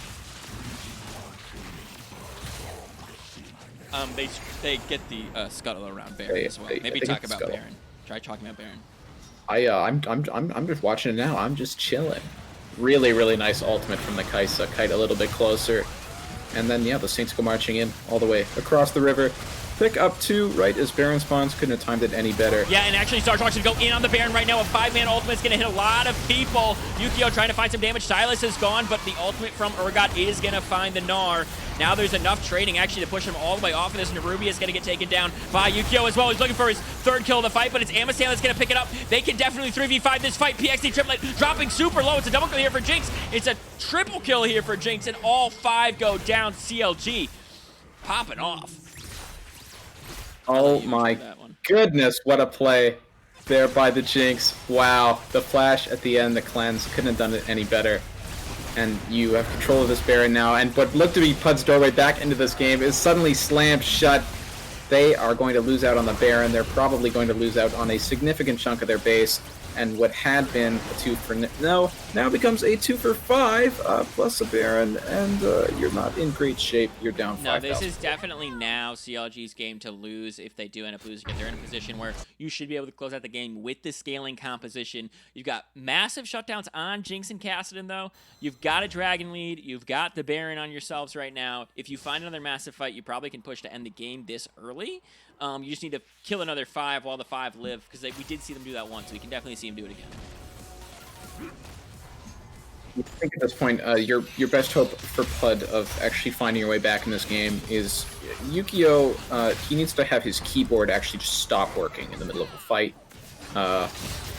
They get the scuttle around Baron as well. Maybe talk about Baron. Try talking about Baron. I'm just watching it now. I'm just chilling. Really nice ultimate from the Kaisa. Kite a little bit closer. And then, yeah, the Saints go marching in all the way across the river. Pick up 2 right as Baron spawns. Couldn't have timed it any better. Yeah, and actually Starchuck's going to go in on the Baron right now. A 5-man ultimate's going to hit a lot of people. Yukio trying to find some damage. Silas is gone, but the ultimate from Urgot is going to find the Gnar. Now there's enough trading actually to push him all the way off of this. Nerubi is going to get taken down by Yukio as well. He's looking for his 3rd kill of the fight, but it's Amistan that's going to pick it up. They can definitely 3v5 this fight. PXD triplet dropping super low. It's a double kill here for Jinx. It's a triple kill here for Jinx, and all 5 go down. CLG popping off. Oh my goodness, what a play there by the Jinx. Wow, the flash at the end, the cleanse, couldn't have done it any better. And you have control of this Baron now, and what looked to be PUD's doorway back into this game is suddenly slammed shut. they are going to lose out on the Baron. They're probably going to lose out on a significant chunk of their base. And what had been a 2 for no now becomes a 2 for 5 plus a Baron, and you're not in great shape. You're down 5,000. No, this is definitely now CLG's game to lose if they do end up losing it. They're in a position where you should be able to close out the game with the scaling composition. You've got massive shutdowns on Jinx and Kassadin, though. You've got a Dragon lead. You've got the Baron on yourselves right now. If you find another massive fight, you probably can push to end the game this early. You just need to kill another 5 while the 5 live, because we did see them do that once, so we can definitely see them do it again. I think at this point, your best hope for PUD of actually finding your way back in this game is Yukio. He needs to have his keyboard actually just stop working in the middle of a fight.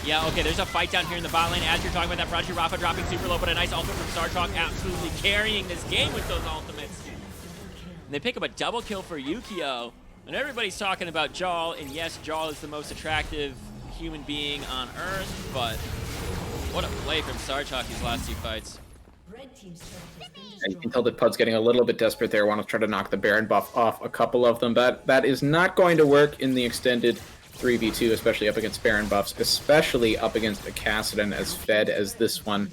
Yeah, okay, there's a fight down here in the bot lane. As you're talking about that, Prodigy Rafa dropping super low, but a nice ultimate from StarTalk, absolutely carrying this game with those ultimates. And they pick up a double kill for Yukio. And everybody's talking about Jarl, and yes, Jarl is the most attractive human being on Earth, but what a play from StarTalk these last 2 fights. You can tell that PUD's getting a little bit desperate there, want to try to knock the Baron buff off a couple of them. That is not going to work in the extended 3v2, especially up against Baron buffs, especially up against a Kassadin as fed as this one.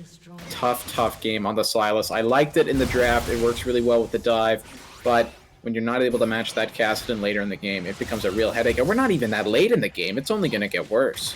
Tough game on the Sylas. I liked it in the draft. It works really well with the dive, but when you're not able to match that Kassadin later in the game, it becomes a real headache. And we're not even that late in the game. It's only going to get worse.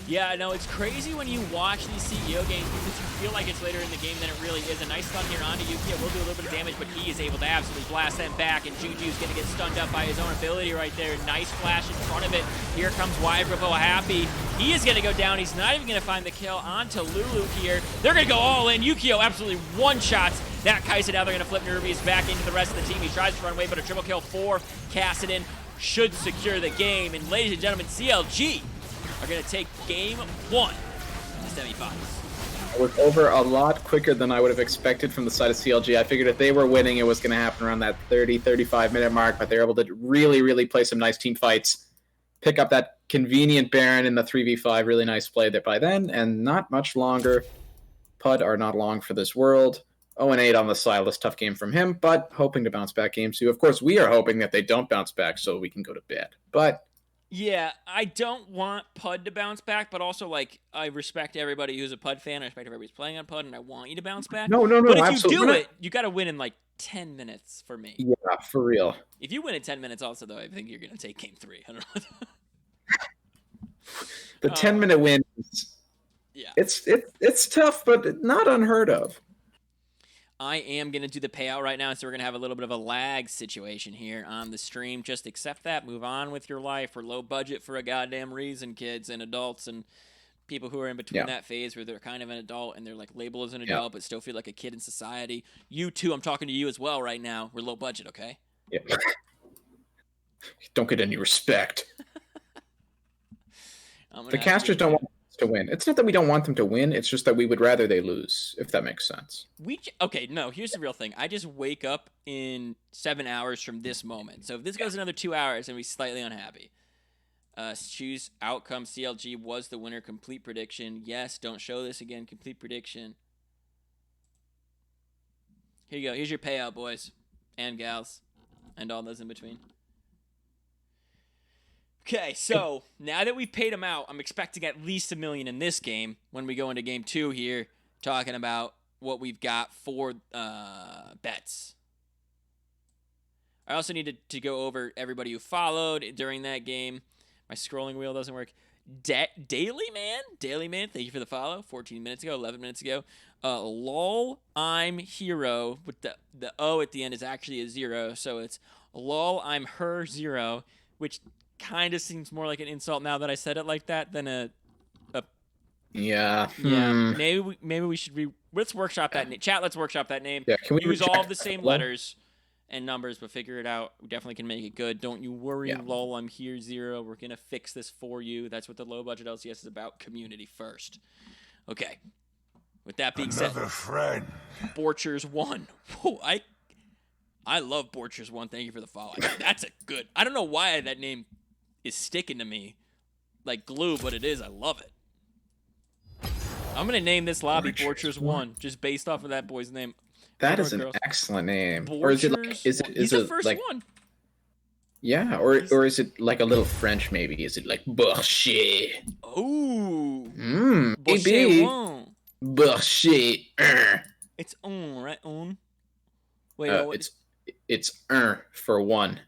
Yeah, no, it's crazy when you watch these CEO games because you feel like it's later in the game than it really is. A nice stun here onto Yukio will do a little bit of damage, but he is able to absolutely blast them back, and Juju's going to get stunned up by his own ability right there. Nice flash in front of it. Here comes Wybravo happy. He is going to go down. He's not even going to find the kill onto Lulu here. They're going to go all in. Yukio absolutely one-shots that Kai'Sa. Now they're going to flip Nervius back into the rest of the team. He tries to run away, but a triple kill for Kassadin should secure the game. And ladies and gentlemen, CLG are going to take game 1 in the semifinals. It was over a lot quicker than I would have expected from the side of CLG. I figured if they were winning, it was going to happen around that 30-35 minute mark, but they're able to really play some nice team fights, pick up that convenient Baron in the 3v5. Really nice play there by then, and not much longer. PUD are not long for this world. 0-8 on the Sylas. Tough game from him, but hoping to bounce back game 2. Of course, we are hoping that they don't bounce back so we can go to bed. But yeah, I don't want PUD to bounce back, but also, like, I respect everybody who's a PUD fan. I respect everybody's playing on PUD, and I want you to bounce back. No, but if absolutely. you do it, you got to win in, like, 10 minutes for me. Yeah, for real. If you win in 10 minutes also, though, I think you're going to take game 3. I don't know. The 10-minute win, yeah, it's tough, but not unheard of. I am going to do the payout right now, so we're going to have a little bit of a lag situation here on the stream. Just accept that. Move on with your life. We're low budget for a goddamn reason, kids and adults and people who are in between that phase where they're kind of an adult and they're like labeled as an adult but still feel like a kid in society. You too, I'm talking to you as well right now. We're low budget, okay? Yeah. Don't get any respect. The casters don't want to win. It's not that we don't want them to win. It's just that we would rather they lose, if that makes sense. Okay, no, here's the real thing. I just wake up in 7 hours from this moment. So if this goes another 2 hours, I'm going to be slightly unhappy. Choose outcome. CLG was the winner. Complete prediction. Yes, don't show this again. Complete prediction. Here you go. Here's your payout, boys and gals and all those in between. Okay, so now that we've paid them out, I'm expecting at least $1 million in this game when we go into game 2 here, talking about what we've got for bets. I also needed to go over everybody who followed during that game. My scrolling wheel doesn't work. Daily Man, thank you for the follow. 14 minutes ago, 11 minutes ago. Lol, I'm hero. With the O at the end is actually a 0, so it's lol, I'm her 0, which kind of seems more like an insult now that I said it like that than a yeah. Maybe we should let's workshop that name. Chat, let's workshop that name. Yeah, can we use all of the same letters and numbers, but figure it out. We definitely can make it good. Don't you worry, lol, I'm here 0. We're gonna fix this for you. That's what the low budget LCS is about. Community first. Okay. With that being said, friend. Borchers 1. Whoa, I love Borchers 1. Thank you for the follow. That's a good. I don't know why that name is sticking to me like glue, but it is. I love it. I'm gonna name this lobby Borchers 1 just based off of that boy's name. That is an excellent name. Borchers, or is it like, is he's it the first like, one. Yeah, or is it like a little French maybe? Is it like Boucher? Oh, Boucher Maybe. one. Boucher. It's on, right? On. Wait, no, what? It's for one.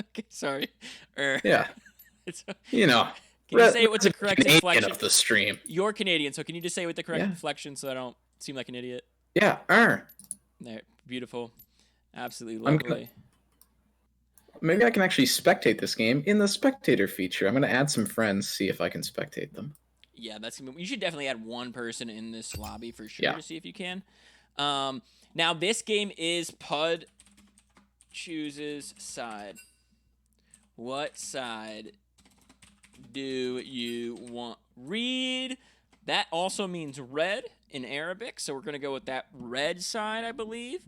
Okay, sorry. Er, Yeah, it's, you know, can you say it with the resident correct Canadian inflection? of the stream. You're Canadian, so can you just say it with the correct Yeah, inflection so I don't seem like an idiot? yeah. There, beautiful. Absolutely I'm gonna lovely. maybe I can actually spectate this game in the spectator feature. I'm gonna add some friends, see if I can spectate them. Yeah, that's you should definitely add one person in this lobby for sure Yeah. to see if you can. Now this game is PUD chooses side. What side do you want? Read. That also means red in Arabic, so we're gonna go with that red side, I believe.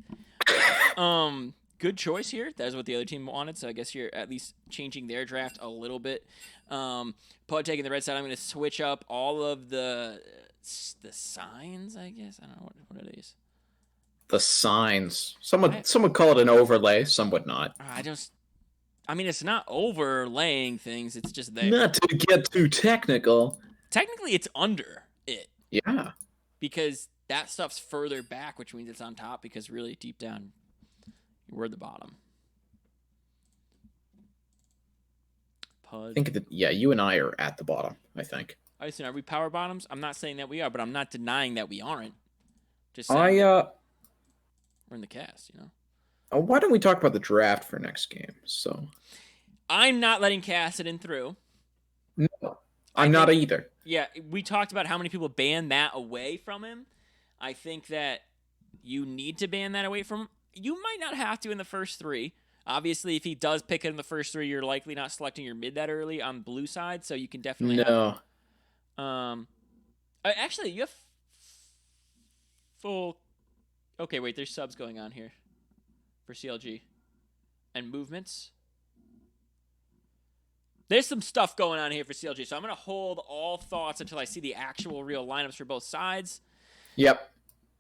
Good choice here. That is what the other team wanted, so I guess you're at least changing their draft a little bit. PUD taking the red side. I'm going to switch up all of the signs, I guess. I don't know what are these. The signs. Some would call it an overlay. Some would not. I mean, it's not overlaying things. It's just there. Not to get too technical. Technically, it's under it. Yeah. Because that stuff's further back, which means it's on top. Because really, deep down, we're the bottom. PUD. I think that you and I are at the bottom. I think. I assume, are we power bottoms? I'm not saying that we are, but I'm not denying that we aren't. Just saying we're in the cast, you know. Why don't we talk about the draft for next game? So I'm not letting Cassidy through. No, I'm not either. Yeah, we talked about how many people ban that away from him. I think that you need to ban that away from him. You might not have to in the first three. Obviously, if he does pick it in the first three, you're likely not selecting your mid that early on the blue side, so you can definitely No. Actually, you have full... Okay, wait, there's subs going on here for CLG. And movements. There's some stuff going on here for CLG, so I'm going to hold all thoughts until I see the actual real lineups for both sides. Yep.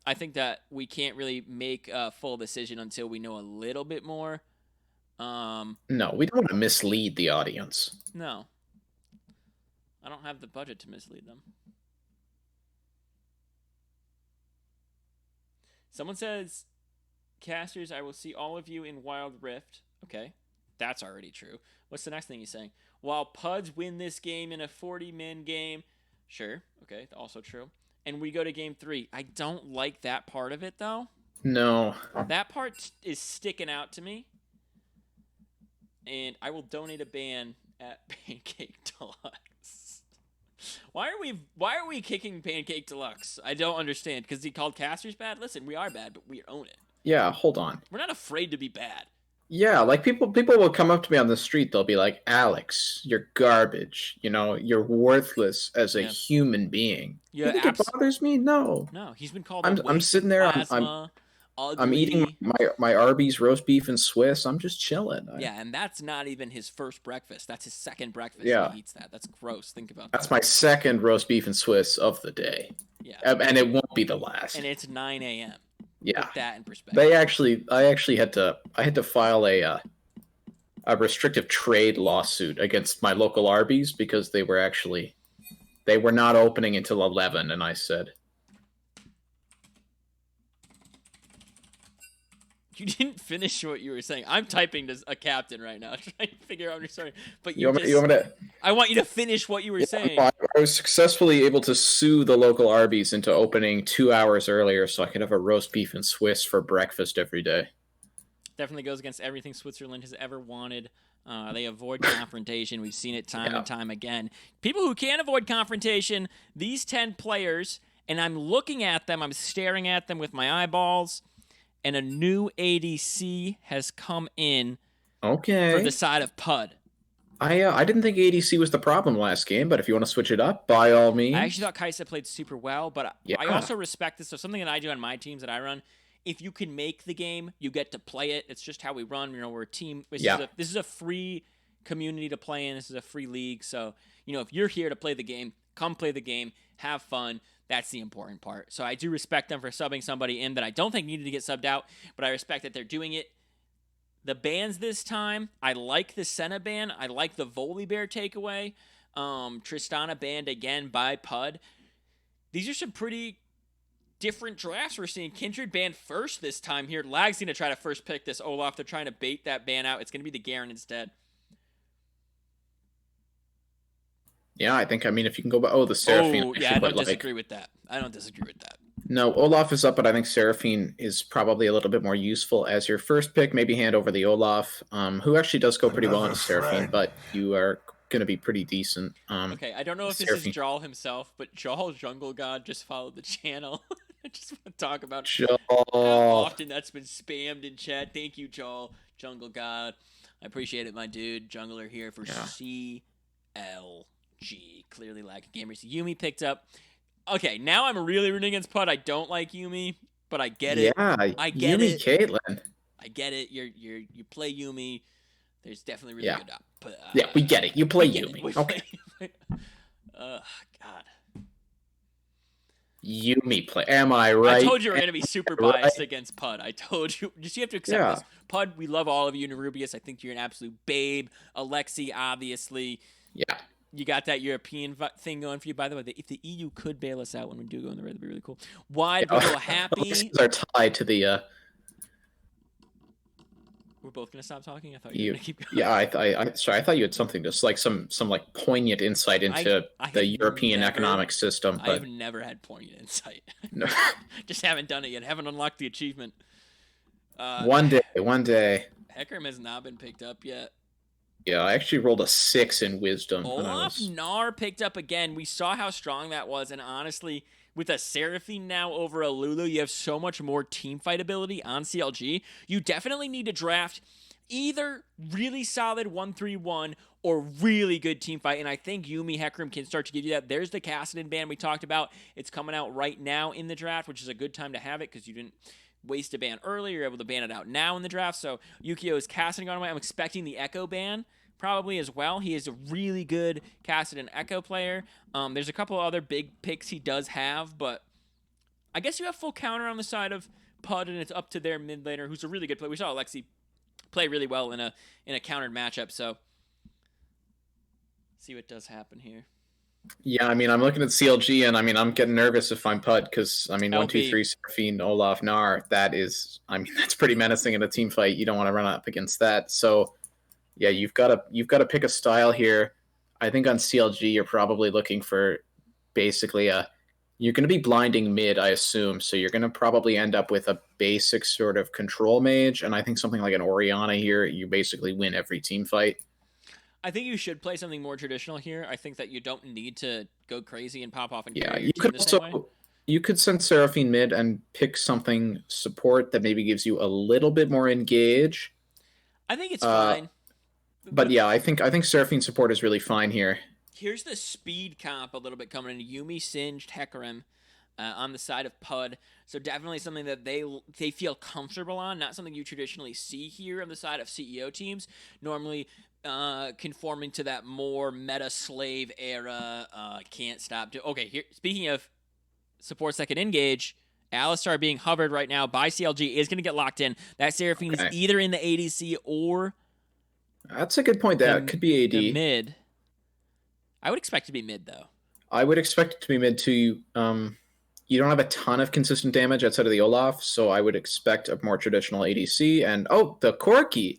I think that we can't really make a full decision until we know a little bit more. No, we don't want to mislead the audience. No. I don't have the budget to mislead them. Someone says, casters, I will see all of you in Wild Rift. Okay, that's already true. What's the next thing he's saying? While PUDs win this game in a 40-man game. Sure, okay, also true. And we go to game 3. I don't like that part of it, though. No. That part is sticking out to me. And I will donate a ban at Pancake Deluxe. Why are we kicking Pancake Deluxe? I don't understand. Because he called casters bad? Listen, we are bad, but we own it. Yeah, hold on. We're not afraid to be bad. Yeah, like people will come up to me on the street. They'll be like, "Alex, you're garbage. You know, you're worthless as a human being." Yeah, you think it bothers me? No. No, he's been called. I'm sitting there. I'm eating my Arby's roast beef and Swiss. I'm just chilling. Yeah, and that's not even his first breakfast. That's his second breakfast. Yeah, he eats that. That's gross. Think about that. That's my second roast beef and Swiss of the day. Yeah, and it won't be the last. And it's 9 a.m. Yeah, put that in perspective. I actually had to file a restrictive trade lawsuit against my local Arby's because they were not opening until 11, and I said, you didn't finish what you were saying. I'm typing to a captain right now, trying to figure out what you're saying. But I want you to finish what you were saying. I was successfully able to sue the local Arby's into opening 2 hours earlier so I could have a roast beef and Swiss for breakfast every day. Definitely goes against everything Switzerland has ever wanted. They avoid confrontation. We've seen it time and time again. People who can't avoid confrontation, these 10 players, and I'm looking at them, I'm staring at them with my eyeballs, and a new ADC has come in for the side of PUD. I didn't think ADC was the problem last game, but if you want to switch it up, by all means. I actually thought Kaisa played super well, but I also respect this. So something that I do on my teams that I run, if you can make the game, you get to play it. It's just how we run. You know, we're a team. This is a free community to play in. This is a free league. So, you know, if you're here to play the game, come play the game, have fun. That's the important part. So I do respect them for subbing somebody in that I don't think needed to get subbed out, but I respect that they're doing it. the bans this time. I like the Senna ban. I like the Volibear takeaway. Tristana banned again by PUD. These are some pretty different drafts we're seeing. Kindred banned first this time here. Lag's going to try to first pick this Olaf. They're trying to bait that ban out. It's going to be the Garen instead. Yeah, I mean, if you can go by, the Seraphine. Oh, yeah, I don't disagree with that. I don't disagree with that. No, Olaf is up, but I think Seraphine is probably a little bit more useful as your first pick. Maybe hand over the Olaf, who actually does go pretty well into Seraphine, but you are going to be pretty decent. Okay, I don't know if Seraphine. this is Jarl himself, but Jarl Jungle God just followed the channel. I just want to talk about Jarl. how often that's been spammed in chat. Thank you, Jarl Jungle God. I appreciate it, my dude. Jungler here for CLG. Clearly lack of gamers. Yuumi picked up. Okay, now I'm really rooting against PUD. I don't like Yuumi, but I get it. Yeah, I get Yuumi it. Caitlyn. I get it. You play Yuumi. There's definitely really good up. But, yeah, we get it. You play Yuumi. Okay. God. Yuumi play. Am I right? I told you we're going to be super biased against PUD. I told you. Just you have to accept this. PUD, we love all of you. Nerubius, I think you're an absolute babe. Alexi, obviously. Yeah. You got that European thing going for you. By the way, if the EU could bail us out when we do go in the red, that'd be really cool. Why did we go happy? These are tied to the. We're both gonna stop talking. I thought you were gonna keep going. Yeah, I thought you had something just like some like poignant insight into the European economic system. But... I've never had poignant insight. No. Just haven't done it yet. Haven't unlocked the achievement. One day. Hecarim has not been picked up yet. Yeah, I actually rolled a 6 in wisdom. Olaf Nar picked up again. We saw how strong that was, and honestly, with a Seraphine now over a Lulu, you have so much more team fight ability on CLG. You definitely need to draft either really solid 1-3-1 or really good team fight, and I think Yuumi Hecarim can start to give you that. There's the Kassadin ban we talked about. It's coming out right now in the draft, which is a good time to have it because you didn't waste a ban early. You're able to ban it out now in the draft. So Yukio's Kassadin on the way. I'm expecting the Echo ban probably as well. He is a really good Kassadin Echo player. There's a couple other big picks he does have, but I guess you have full counter on the side of PUD, and it's up to their mid laner, who's a really good player. We saw Alexi play really well in a countered matchup, so see what does happen here. Yeah, I mean, I'm looking at CLG, and I mean, I'm getting nervous if I'm PUD because I mean, LB. 1, 2, 3, Seraphine, Olaf, Nar. That is, I mean, that's pretty menacing in a team fight. You don't want to run up against that. So, yeah, you've got to pick a style here. I think on CLG, you're probably looking for basically you're going to be blinding mid, I assume. So you're going to probably end up with a basic sort of control mage, and I think something like an Orianna here, you basically win every team fight. I think you should play something more traditional here. I think that you don't need to go crazy and pop off and you could send Seraphine mid and pick something support that maybe gives you a little bit more engage. I think it's fine. But yeah, I think Seraphine support is really fine here. Here's the speed comp a little bit coming in. Yuumi, Singed, Hecarim on the side of PUD. So definitely something that they feel comfortable on. Not something you traditionally see here on the side of CEO teams. Normally conforming to that more meta slave era. Can't stop. Okay, here. Speaking of supports that can engage, Alistar being hovered right now by CLG is going to get locked in. That Seraphine is either in the ADC or... That's a good point. That could be AD. The mid. I would expect it to be mid, though. I would expect it to be mid, too. You don't have a ton of consistent damage outside of the Olaf, so I would expect a more traditional ADC. And, the Corki.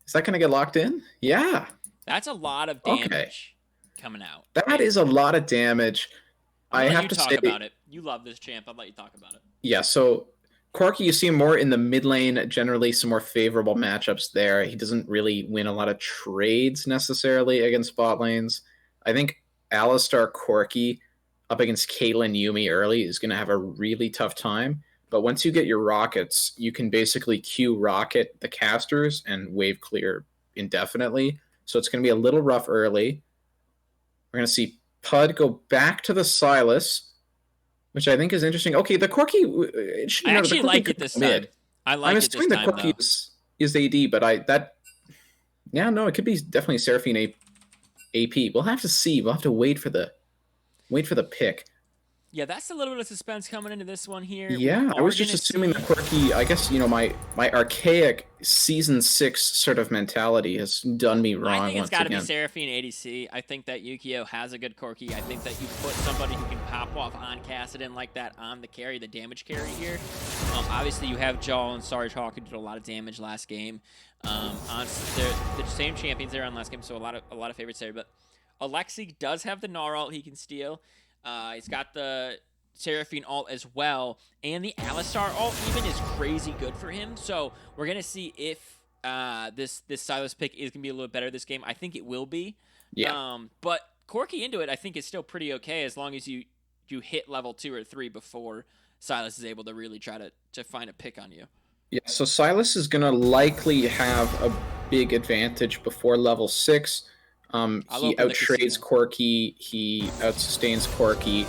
Is that going to get locked in? Yeah. That's a lot of damage coming out. That is a lot of damage. I have to say about it. You love this champ. I'll let you talk about it. Yeah, so Corki, you see him more in the mid lane, generally some more favorable matchups there. He doesn't really win a lot of trades necessarily against bot lanes. I think Alistar Corki up against Caitlyn Yuumi early is going to have a really tough time. But once you get your rockets, you can basically Q rocket the casters and wave clear indefinitely. So it's going to be a little rough early. We're going to see PUD go back to the Silas, which I think is interesting. Okay, the Corki... I actually like it this time. I like it this time, the Corki is AD, but it could be definitely Seraphine AP. We'll have to see. We'll have to wait for the pick. Yeah, that's a little bit of suspense coming into this one here. We Yeah, I are was just gonna assuming that see. quirky. I guess my archaic season 6 sort of mentality has done me I wrong think it's once got to be again. Seraphine ADC. I think that Yukio has a good Corki. I think that you put somebody who can pop off on Kassadin like that on the carry, the damage carry here. Obviously, you have Jaw and Sarge Hawk who did a lot of damage last game. On the same champions there on last game, so a lot of favorites there. But Alexi does have the Gnar ult he can steal. He's got the Seraphine ult as well, and the Alistar ult even is crazy good for him. So we're gonna see if this Silas pick is gonna be a little better this game. I think it will be, Yeah. but Corki into it I think is still pretty okay as long as you hit level 2 or 3 before Silas is able to really try to find a pick on you. Yeah, so Silas is going to likely have a big advantage before level 6. I'll He open the outtrades casino. Corky, he outsustains Corky.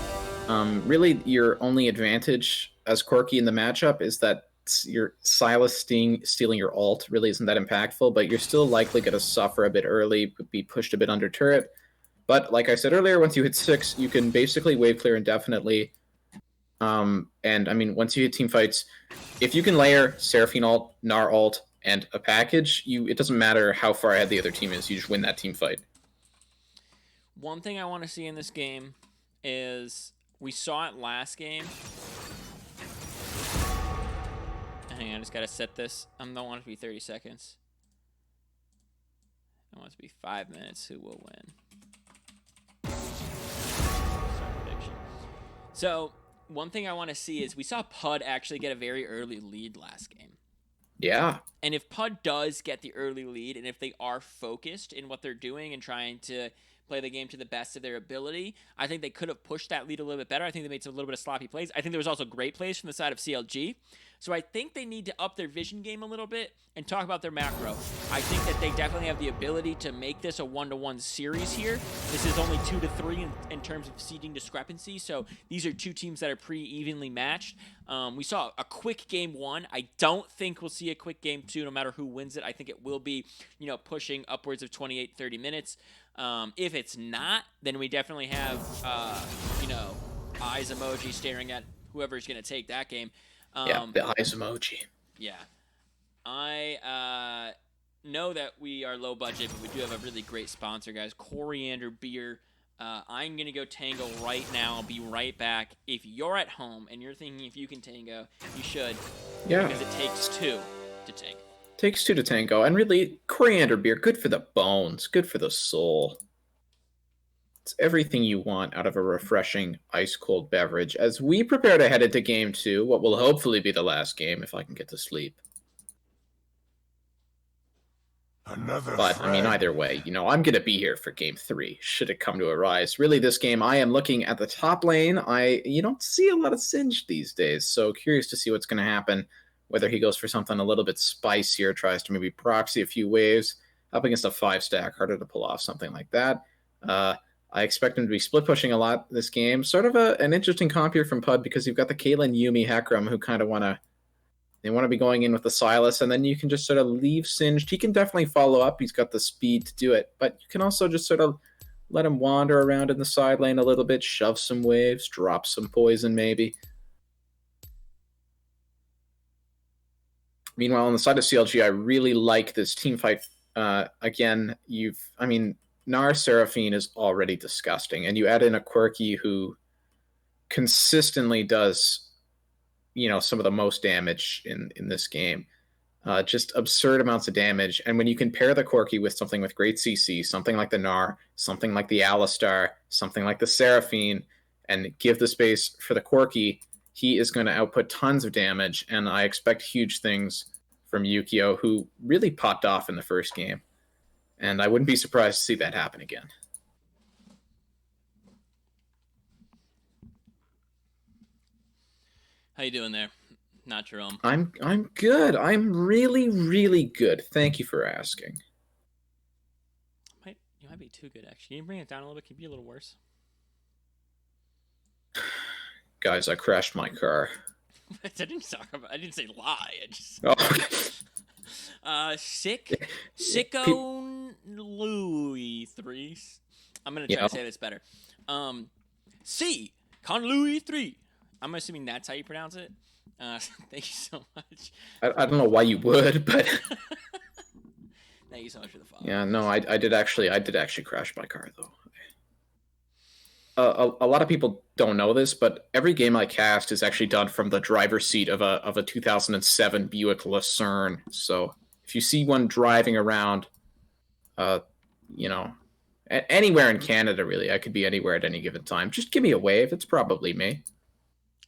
Really, your only advantage as Corky in the matchup is that your Silas stealing your ult really isn't that impactful, but you're still likely going to suffer a bit early, be pushed a bit under turret. But like I said earlier, once you hit 6, you can basically wave clear indefinitely. And I mean, once you hit team fights, if you can layer Seraphine ult, Gnar ult, and a package, it doesn't matter how far ahead the other team is. You just win that team fight. One thing I want to see in this game is we saw it last game. Hang on, I just gotta set this. I don't want it to be 30 seconds. I want it to be 5 minutes. Who will win? Start prediction. So one thing I want to see is we saw PUD actually get a very early lead last game. Yeah. And if PUD does get the early lead, and if they are focused in what they're doing and trying to play the game to the best of their ability, I think they could have pushed that lead a little bit better. I think they made some a little bit of sloppy plays. I think there was also great plays from the side of CLG. So I think they need to up their vision game a little bit and talk about their macro. I think that they definitely have the ability to make this a one-to-one series here. This is only 2-3 in terms of seeding discrepancy. So these are two teams that are pretty evenly matched. We saw a quick game 1. I don't think we'll see a quick game 2 no matter who wins it. I think it will be, pushing upwards of 28, 30 minutes. If it's not, then we definitely have, eyes emoji staring at whoever's going to take that game. Yeah, the eyes emoji. Yeah. I know that we are low budget, but we do have a really great sponsor, guys. Coriander Beer. I'm going to go tango right now. I'll be right back. If you're at home and you're thinking if you can tango, you should. Yeah. Because it takes 2 to tango. Takes 2 to tango. And really, coriander beer, good for the bones, good for the soul. It's everything you want out of a refreshing ice-cold beverage as we prepare to head into Game 2, what will hopefully be the last game if I can get to sleep. But, I mean, either way, I'm going to be here for Game 3, should it come to a rise. Really, this game, I am looking at the top lane. You don't see a lot of Singed these days, so curious to see what's going to happen, whether he goes for something a little bit spicier, tries to maybe proxy a few waves, up against a 5-stack, harder to pull off something like that. I expect him to be split pushing a lot this game. Sort of an interesting comp here from PUD because you've got the Caitlyn, Yuumi, Hecarim who kind of want to be going in with the Silas, and then you can just sort of leave Singed. He can definitely follow up. He's got the speed to do it, but you can also just sort of let him wander around in the side lane a little bit, shove some waves, drop some poison maybe. Meanwhile, on the side of CLG, I really like this team fight. Again, Gnar Seraphine is already disgusting, and you add in a Quirky who consistently does, some of the most damage in this game. Just absurd amounts of damage. And when you can pair the Corki with something with great CC, something like the Gnar, something like the Alistar, something like the Seraphine, and give the space for the Corki, he is going to output tons of damage. And I expect huge things from Yukio, who really popped off in the first game. And I wouldn't be surprised to see that happen again. How you doing there? Not Jerome. I'm good. I'm really, really good. Thank you for asking. You might be too good, actually. Can you bring it down a little bit? Can you be a little worse? Guys, I crashed my car. I didn't say lie. I just. Oh. Sicko Louis 3. I'm gonna try to say this better. C. Conlui 3. I'm assuming that's how you pronounce it. Thank you so much. I don't know why you would, but Thank you so much for the follow. yeah, no, I did actually crash my car though. A lot of people don't know this, but every game I cast is actually done from the driver's seat of a 2007 Buick Lucerne. So if you see one driving around, uh, you know, anywhere in Canada, really, I could be anywhere at any given time. Just give me a wave. It's probably me.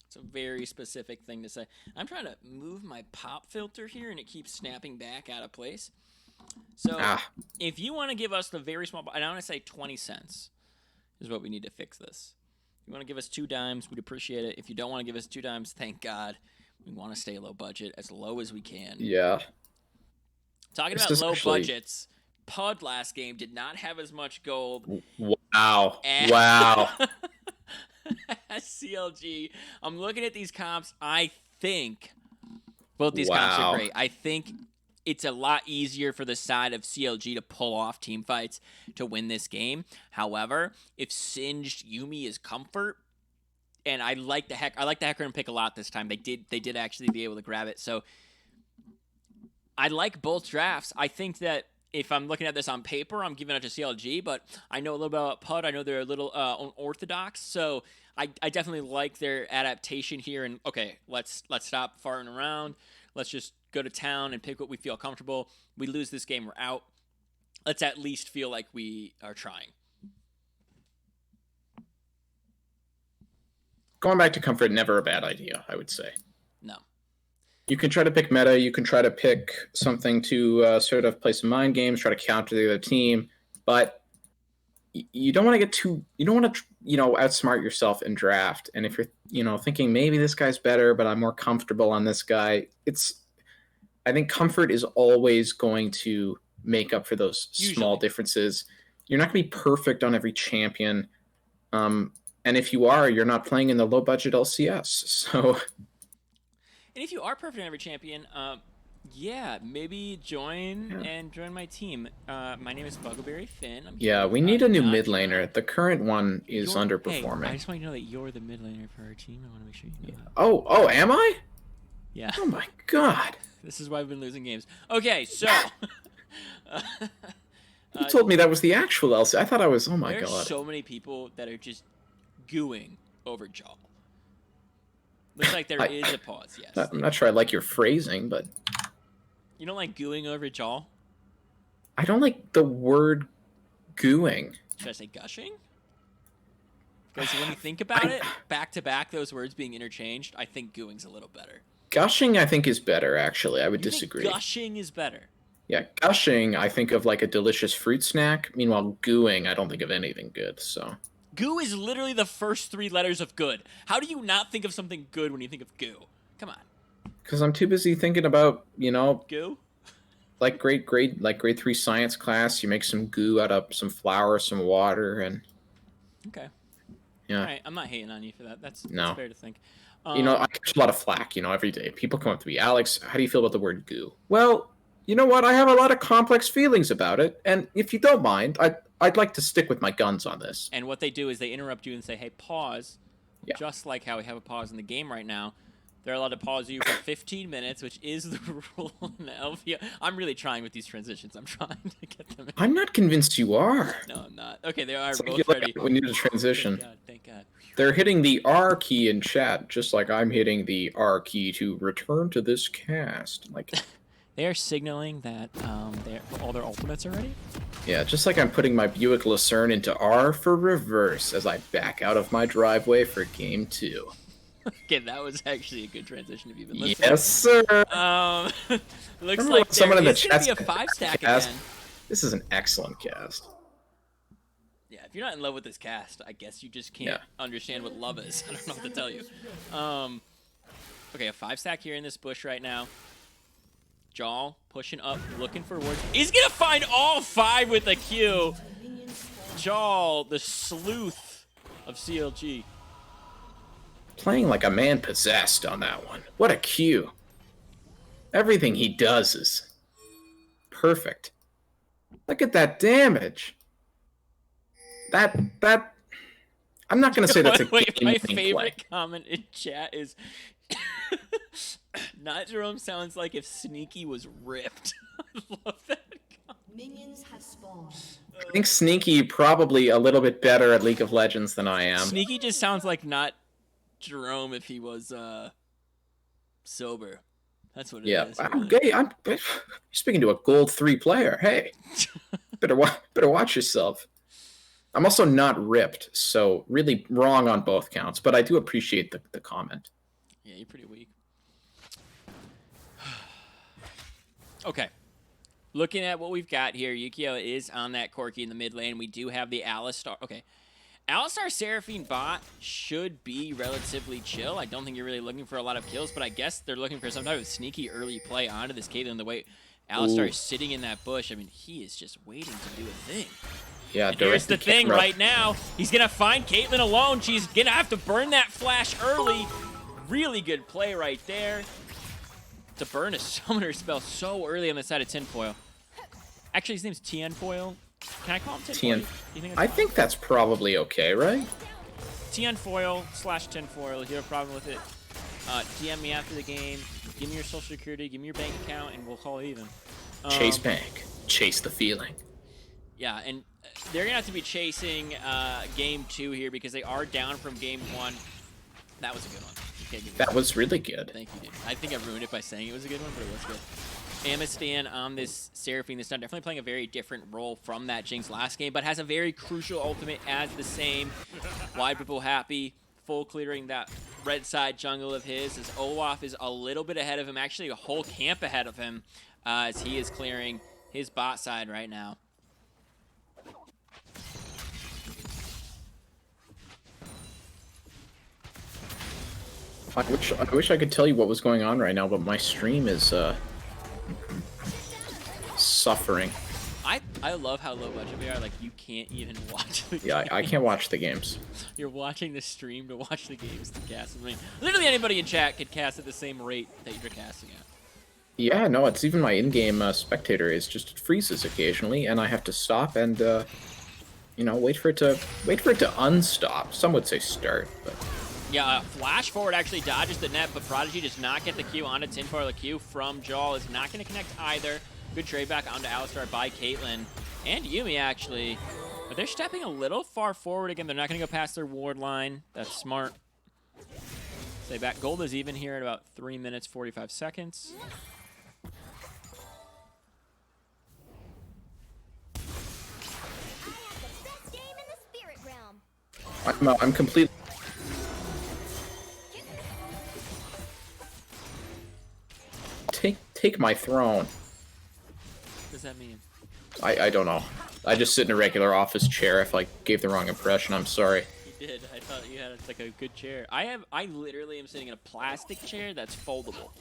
It's a very specific thing to say. I'm trying to move my pop filter here, and it keeps snapping back out of place. So Ah, if you want to give us the very small, and I want to say 20 cents is what we need to fix this. If you want to give us 2 dimes, we'd appreciate it. If you don't want to give us 2 dimes, thank God. We want to stay low budget, as low as we can. yeah. Talking This about is low actually budgets, PUD last game did not have as much gold wow, as, wow. as CLG. I'm looking at these comps. I think both these comps are Wow. great. I think it's a lot easier for the side of CLG to pull off team fights to win this game. However, if Singed Yumi is comfort, and I like the Hecarim pick a lot this time. They did actually be able to grab it. So I like both drafts. I think that if I'm looking at this on paper, I'm giving it to CLG, but I know a little bit about PUD. I know they're a little unorthodox, so I definitely like their adaptation here. And okay, let's stop farting around. Let's just go to town and pick what we feel comfortable. We lose this game, we're out. Let's at least feel like we are trying. Going back to comfort, never a bad idea, I would say. No. You can try to pick meta. You can try to pick something to sort of play some mind games, try to counter the other team, but you don't want to get too. You don't want to outsmart yourself in draft. And if you're thinking maybe this guy's better, but I'm more comfortable on this guy, I think comfort is always going to make up for those small Usually. differences. You're not going to be perfect on every champion. And if you are, you're not playing in the low budget LCS. So, And if you are perfect on every champion, yeah, maybe join my team. My name is Buggleberry Finn. I'm yeah, here we with, need a new Gotcha. mid laner. The current one is Hey, underperforming. I just want you to know that you're the mid laner for our team. I want to make sure you know that. Oh, am I? Yeah. Oh my god. This is why we've been losing games. Okay, so. You told me that was the actual LC. I thought I was. Oh my god. There's so many people that are just gooing over Jaw. Looks like there is a pause, yes. I'm not sure I like your phrasing, but. You don't like gooing over Jaw? I don't like the word gooing. Should I say gushing? Because when you think about it, back to back, those words being interchanged, I think gooing's a little better. Gushing, I think, is better, actually. I would disagree. Gushing is better. Yeah, gushing, I think of like a delicious fruit snack. Meanwhile, gooing, I don't think of anything good, so. Goo is literally the first 3 letters of good. How do you not think of something good when you think of goo? Come on. Because I'm too busy thinking about, Goo? like grade 3 science class. You make some goo out of some flour, some water, and Okay. yeah. All right, I'm not hating on you for that. That's fair to think. I catch a lot of flack, every day. People come up to me, Alex, how do you feel about the word goo? Well, you know what? I have a lot of complex feelings about it, and if you don't mind, I'd like to stick with my guns on this. And what they do is they interrupt you and say, hey, pause. Yeah. Just like how we have a pause in the game right now. They're allowed to pause you for 15 minutes, which is the rule in the LVO. I'm really trying with these transitions. I'm trying to get them in. I'm not convinced you are. No, I'm not. Okay, they are Like both ready. we need a transition. Thank God. They're hitting the R key in chat, just like I'm hitting the R key to return to this cast. Like, they are signaling that all their ultimates are ready. Yeah, just like I'm putting my Buick Lucerne into R for reverse as I back out of my driveway for game 2. Okay, that was actually a good transition if you've been listening. Yes, sir. Looks like someone in the is going chat to be a 5-stack cast. again. This is an excellent cast. Yeah, if you're not in love with this cast, I guess you just can't understand what love is. I don't know what to tell you. Okay, a 5-stack here in this bush right now. Jaw pushing up, looking for wards. He's going to find all 5 with a Q. Jaw, the sleuth of CLG. Playing like a man possessed on that one. What a Q. Everything he does is perfect. Look at that damage. That I'm not gonna say that's a Wait, my game-winning favorite play. comment in chat is not Jerome sounds like if Sneaky was ripped. I love that comment. Minions have spawned. I think Sneaky probably a little bit better at League of Legends than I am. Sneaky just sounds like not Jerome if he was sober. That's what it is. Really. You're speaking to a gold 3 player. Hey, better watch yourself. I'm also not ripped, so really wrong on both counts. But I do appreciate the comment. Yeah, you're pretty weak. Okay. Looking at what we've got here, Yukio is on that Corki in the mid lane. We do have the Alistar. Okay. Alistar Seraphine bot should be relatively chill. I don't think you're really looking for a lot of kills, but I guess they're looking for some type of sneaky early play onto this Caitlyn. The way Alistar is sitting in that bush, I mean, he is just waiting to do a thing. Yeah, and here's the thing right now. He's going to find Caitlyn alone. She's going to have to burn that flash early. Really good play right there. To burn a summoner spell so early on the side of Tinfoil. Actually, his name's Tianfoil. Can I call him Tinfoil? I think that's probably okay, right? Tianfoil/Tinfoil. If you have a problem with it, DM me after the game. Give me your social security. Give me your bank account, and we'll call it even. Chase bank. Chase the feeling. Yeah, and they're going to have to be chasing game 2 here because they are down from game 1. That was a good one. That was really good. Thank you, dude. I think I ruined it by saying it was a good one, but it was good. Amistan on this Seraphine this time, definitely playing a very different role from that Jinx last game, but has a very crucial ultimate as the same. Wide Ripple happy, full clearing that red side jungle of his, as Olaf is a little bit ahead of him, actually a whole camp ahead of him, as he is clearing his bot side right now. I wish I could tell you what was going on right now, but my stream is suffering. I love how low budget we are. Like, you can't even watch the Yeah, games. I can't watch the games. You're watching the stream to watch the games to cast. I mean, literally anybody in chat could cast at the same rate that you're casting at. Yeah, no, it's even my in-game spectator is just it freezes occasionally, and I have to stop and you know, wait for it to unstop. Some would say start, but. Yeah, flash forward actually dodges the net, but Prodigy does not get the Q onto Tinfoil. The Q from Jaw is not going to connect either. Good trade back onto Alistar by Caitlyn. And Yuumi, actually. But they're stepping a little far forward again. They're not going to go past their ward line. That's smart. Stay back. Gold is even here at about 3 minutes, 45 seconds. I'm completely. Take my throne. What does that mean? I don't know. I just sit in a regular office chair. If I gave the wrong impression, I'm sorry. You did. I thought you had like a good chair. I literally am sitting in a plastic chair that's foldable.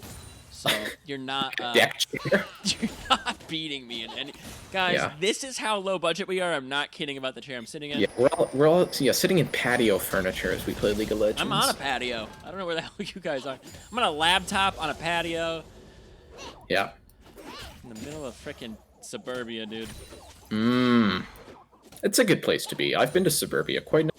So you're not Deck chair. you're not beating me in any. Guys, Yeah. This is how low budget we are. I'm not kidding about the chair I'm sitting in. Yeah, we're all sitting in patio furniture as we play League of Legends. I'm on a patio. I don't know where the hell you guys are. I'm on a laptop on a patio. Yeah. In the middle of frickin' suburbia, dude. It's a good place to be. I've been to suburbia quite.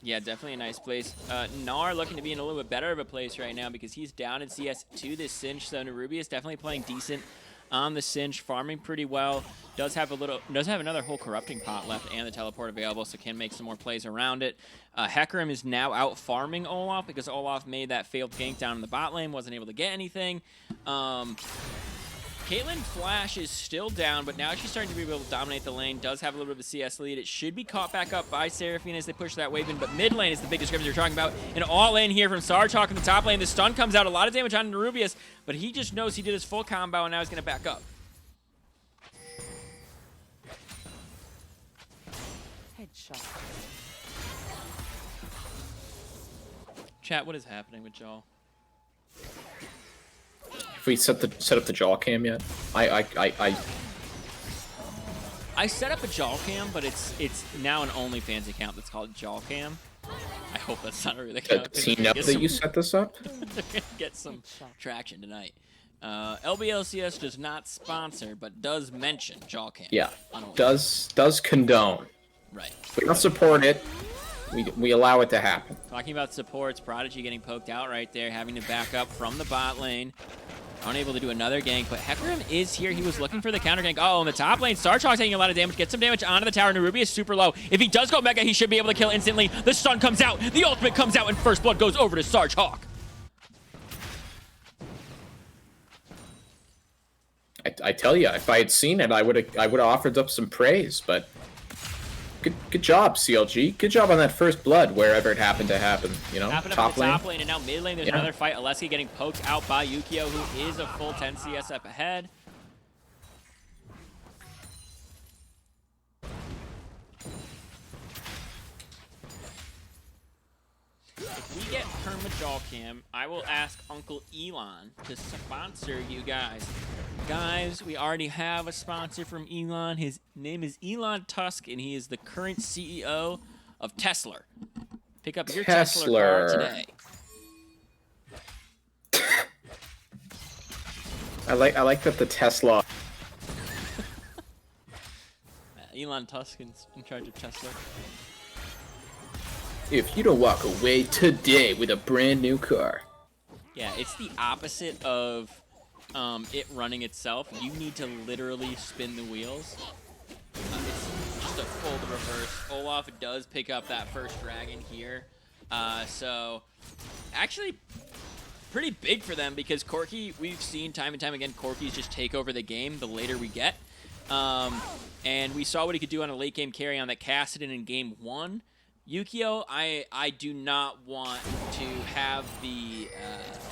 Yeah, definitely a nice place. Gnar looking to be in a little bit better of a place right now because he's down in CS to this Cinch. So Narubi is definitely playing decent on the Cinch, farming pretty well. Does have another whole corrupting pot left and the teleport available, so can make some more plays around it. Hecarim is now out farming Olaf because Olaf made that failed gank down in the bot lane, wasn't able to get anything. Caitlyn Flash is still down, but now she's starting to be able to dominate the lane. Does have a little bit of a CS lead. It should be caught back up by Seraphine as they push that wave in, but mid lane is the big discrepancy you're talking about. And all in here from Sarchok in the top lane. The stun comes out, a lot of damage on Nerubius, but he just knows he did his full combo and now he's going to back up. Headshot. Chat, what is happening with y'all? Have we set up the jaw cam yet? I set up a jaw cam, but it's now an OnlyFans account that's called jaw cam. I hope that's not a real account. Does he know that you set this up? They're gonna get some traction tonight. LBLCS does not sponsor, but does mention jaw cam. Yeah. On OnlyFans. Does condone. Right. We don't support it. We allow it to happen. Talking about supports, Prodigy getting poked out right there, having to back up from the bot lane. Unable to do another gank, but Hecarim is here. He was looking for the counter gank. Oh, in the top lane, Starchalk taking a lot of damage. Get some damage onto the tower. Nerubi is super low. If he does go Mega, he should be able to kill instantly. The stun comes out. The ultimate comes out, and first blood goes over to Starchalk. I tell you, if I had seen it, I would have offered up some praise. But good job, CLG. Good job on that first blood, wherever it happened to happen. You know, Happened up in the top lane, and now mid lane. There's another fight. Aleski getting poked out by Yukio, who is a full 10 CS up ahead. If we get Permajal I will ask Uncle Elon to sponsor you guys. Guys, we already have a sponsor from Elon. His name is Elon Tusk, and he is the current CEO of Tesla. Pick up your Tesla car today. I like that the Tesla. Elon Tusk is in charge of Tesla. If you don't walk away today with a brand new car. Yeah, it's the opposite of it running itself. You need to literally spin the wheels. It's just a full reverse. Olaf does pick up that first dragon here. So, actually, pretty big for them because Corki, we've seen time and time again, Corki's just take over the game the later we get. And we saw what he could do on a late game carry on that Kassadin in game 1. Yukio, I do not want to have the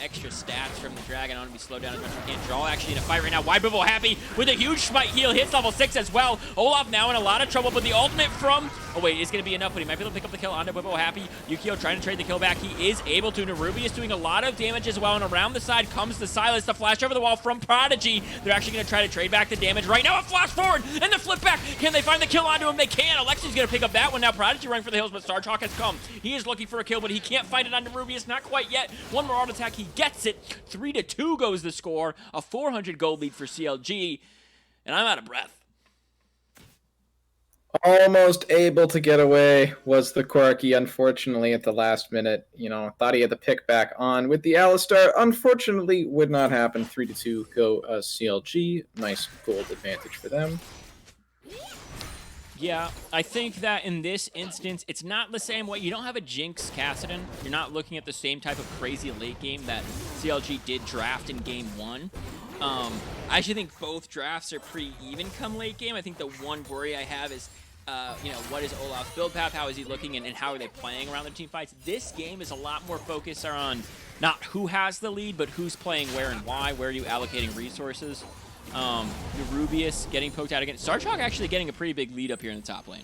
extra stats from the dragon. I want to be slowed down as much as I can. Draw actually in a fight right now. Waibubo happy with a huge smite heal. Hits level 6 as well. Olaf now in a lot of trouble, but the ultimate from... Oh wait, it's going to be enough, but he might be able to pick up the kill onto Waibubo happy. Yukio trying to trade the kill back. He is able to. Nerubi is doing a lot of damage as well, and around the side comes the Silas. The flash over the wall from Prodigy. They're actually going to try to trade back the damage right now. A flash forward and the flip back. Can they find the kill onto him? They can. Alexi's going to pick up that one. Now Prodigy running for the hills, but Starchalk has come. He is looking for a kill, but he can't find it on Rubius. Not quite yet. One more auto attack. He gets it. 3-2 goes the score. A 400 gold lead for CLG. And I'm out of breath. Almost able to get away was the Corki, unfortunately, at the last minute. You know, thought he had the pick back on with the Alistar. Unfortunately, would not happen. 3-2 go CLG. Nice gold advantage for them. Yeah, I think that in this instance, it's not the same way. You don't have a Jinx Kassadin. You're not looking at the same type of crazy late game that CLG did draft in game 1. I actually think both drafts are pretty even come late game. I think the one worry I have is, you know, what is Olaf's build path? How is he looking? And how are they playing around their team fights? This game is a lot more focused on not who has the lead, but who's playing where and why. Where are you allocating resources? Rubius getting poked out again. Starchalk actually getting a pretty big lead up here in the top lane.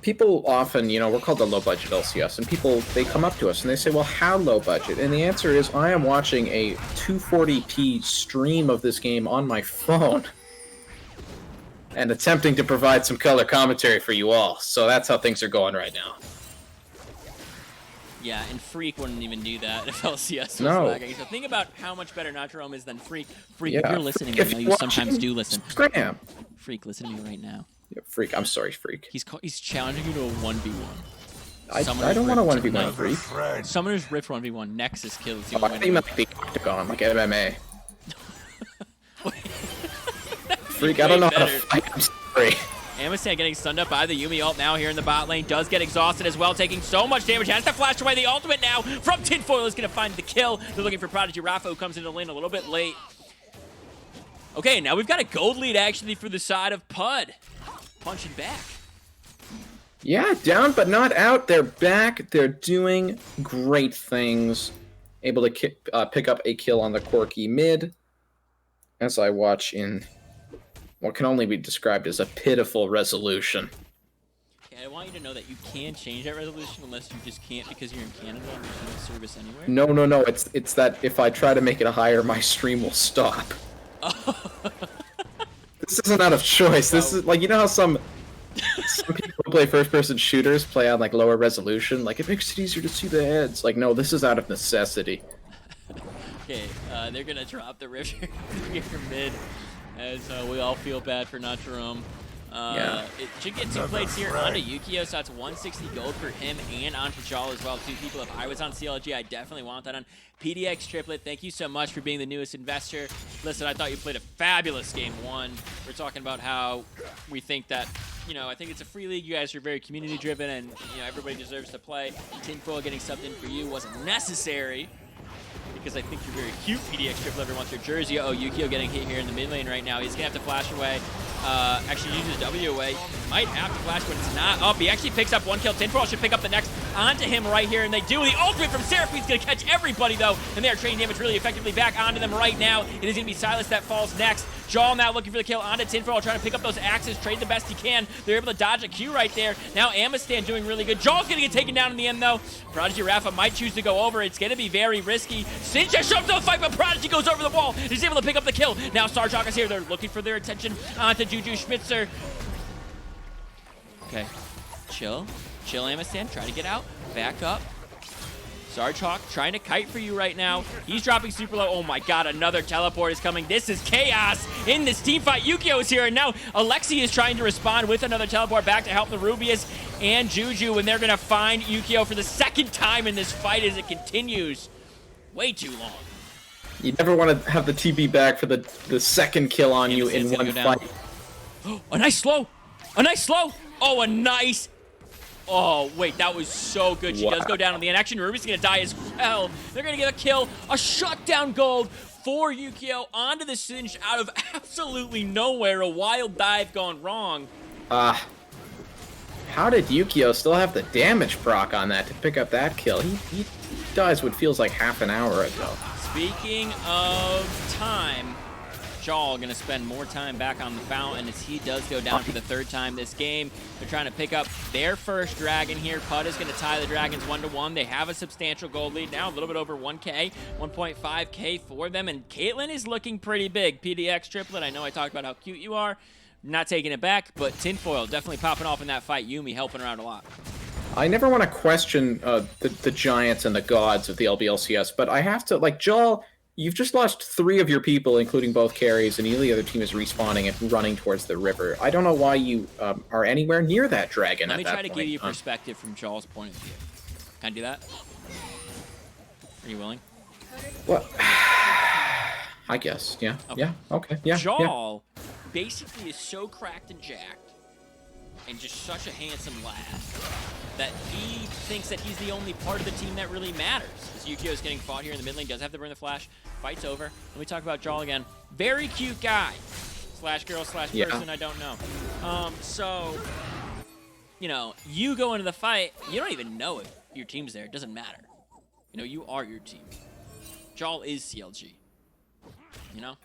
People often, you know, we're called the low-budget LCS, and people, they come up to us and they say, well, how low-budget? And the answer is, I am watching a 240p stream of this game on my phone and attempting to provide some color commentary for you all. So that's how things are going right now. Yeah, and Freak wouldn't even do that if LCS was lagging. So think about how much better Naturome is than Freak. Freak, if you're listening, I know you sometimes do listen. Scram. Freak, listen to me right now. Yeah, Freak, I'm sorry, Freak. He's challenging you to a 1v1. I don't want to 1v1 Freak. Summoner's Rift 1v1. Nexus kills you. I think like the Octagon, like MMA. Freak, I don't know how to fight. I'm sorry. Amistan getting stunned up by the Yumi ult now here in the bot lane. Does get exhausted as well, taking so much damage. Has to flash away the ultimate now from Tinfoil. Is going to find the kill. They're looking for Prodigy. Rafa, who comes into the lane a little bit late. Okay, now we've got a gold lead actually for the side of PUD. Punching back. Yeah, down but not out. They're back. They're doing great things. Able to pick up a kill on the Corki mid. As I watch in what can only be described as a pitiful resolution. Okay, I want you to know that you can change that resolution unless you just can't because you're in Canada and there's no service anywhere. No. It's that if I try to make it higher, my stream will stop. Oh. This isn't out of choice. This is like, you know how some people who play first-person shooters play on like lower resolution. Like it makes it easier to see the heads. Like no, this is out of necessity. Okay, they're gonna drop the rift here mid. As we all feel bad for Naturome. It should get 2 plates here onto Yukio, so that's 160 gold for him and onto Jal as well. 2 people. If I was on CLG, I definitely want that on PDX Triplet. Thank you so much for being the newest investor. Listen, I thought you played a fabulous game 1. We're talking about how we think that, I think it's a free league. You guys are very community driven, and everybody deserves to play. Tinfoil getting subbed in for you wasn't necessary, because I think you're very cute. PDX Triple Everyone wants your jersey. Oh, Yukio getting hit here in the mid lane right now. He's going to have to flash away. Actually uses W away. Might have to flash, but it's not up. He actually picks up 1 kill. Tinfoil should pick up the next onto him right here, and they do. The ultimate from Seraphine's going to catch everybody, though, and they are trading damage really effectively back onto them right now. It is going to be Silas that falls next. Jal now looking for the kill onto Tinfoil, trying to pick up those axes, trade the best he can. They're able to dodge a Q right there. Now Amistan doing really good. Jal's going to get taken down in the end, though. Prodigy Rafa might choose to go over. It's going to be very risky. Sinja shows up to the fight, but Prodigy goes over the wall. He's able to pick up the kill. Now Sarjok is here. They're looking for their attention onto Juju Schmitzer. Okay. Chill, Amistan. Try to get out. Back up. Sarchok trying to kite for you right now. He's dropping super low. Oh my god, another teleport is coming. This is chaos in this team fight. Yukio is here, and now Alexi is trying to respond with another teleport back to help the Rubius and Juju, and they're going to find Yukio for the 2nd time in this fight as it continues. Way too long. You never want to have the TB back for the 2nd kill on you in one fight. A nice slow. A nice slow. Oh, a nice... Oh, wait, that was so good. She does go down in the end. Actually, Ruby's going to die as well. They're going to get a kill. A shutdown gold for Yukio onto the Singed out of absolutely nowhere. A wild dive gone wrong. How did Yukio still have the damage proc on that to pick up that kill? He dies what feels like half an hour ago. Speaking of time, Jal gonna spend more time back on the fountain as he does go down for the 3rd time this game. They're trying to pick up their first dragon here. PUD is gonna tie the dragons 1-1. They have a substantial gold lead now, a little bit over 1K, 1.5K for them, and Caitlyn is looking pretty big. PDX Triplet, I know I talked about how cute you are. Not taking it back, but Tinfoil definitely popping off in that fight. Yumi helping her out a lot. I never want to question the giants and the gods of the LBLCS, but I have to, like, Jal, you've just lost 3 of your people, including both carries, and the other team is respawning and running towards the river. I don't know why you are anywhere near that dragon. Let me try to give you perspective from Jal's point of view. Can I do that? Are you willing? Well, I guess, yeah. Okay. Yeah, okay, yeah. Jal basically is so cracked and jacked, and just such a handsome lad, that he thinks that he's the only part of the team that really matters. As Yukio is getting fought here in the mid lane, does have to burn the flash. Fight's over. Let me talk about Jal again. Very cute guy. Slash girl slash person, I don't know. So, you go into the fight, you don't even know if your team's there. It doesn't matter. You are your team. Jal is CLG.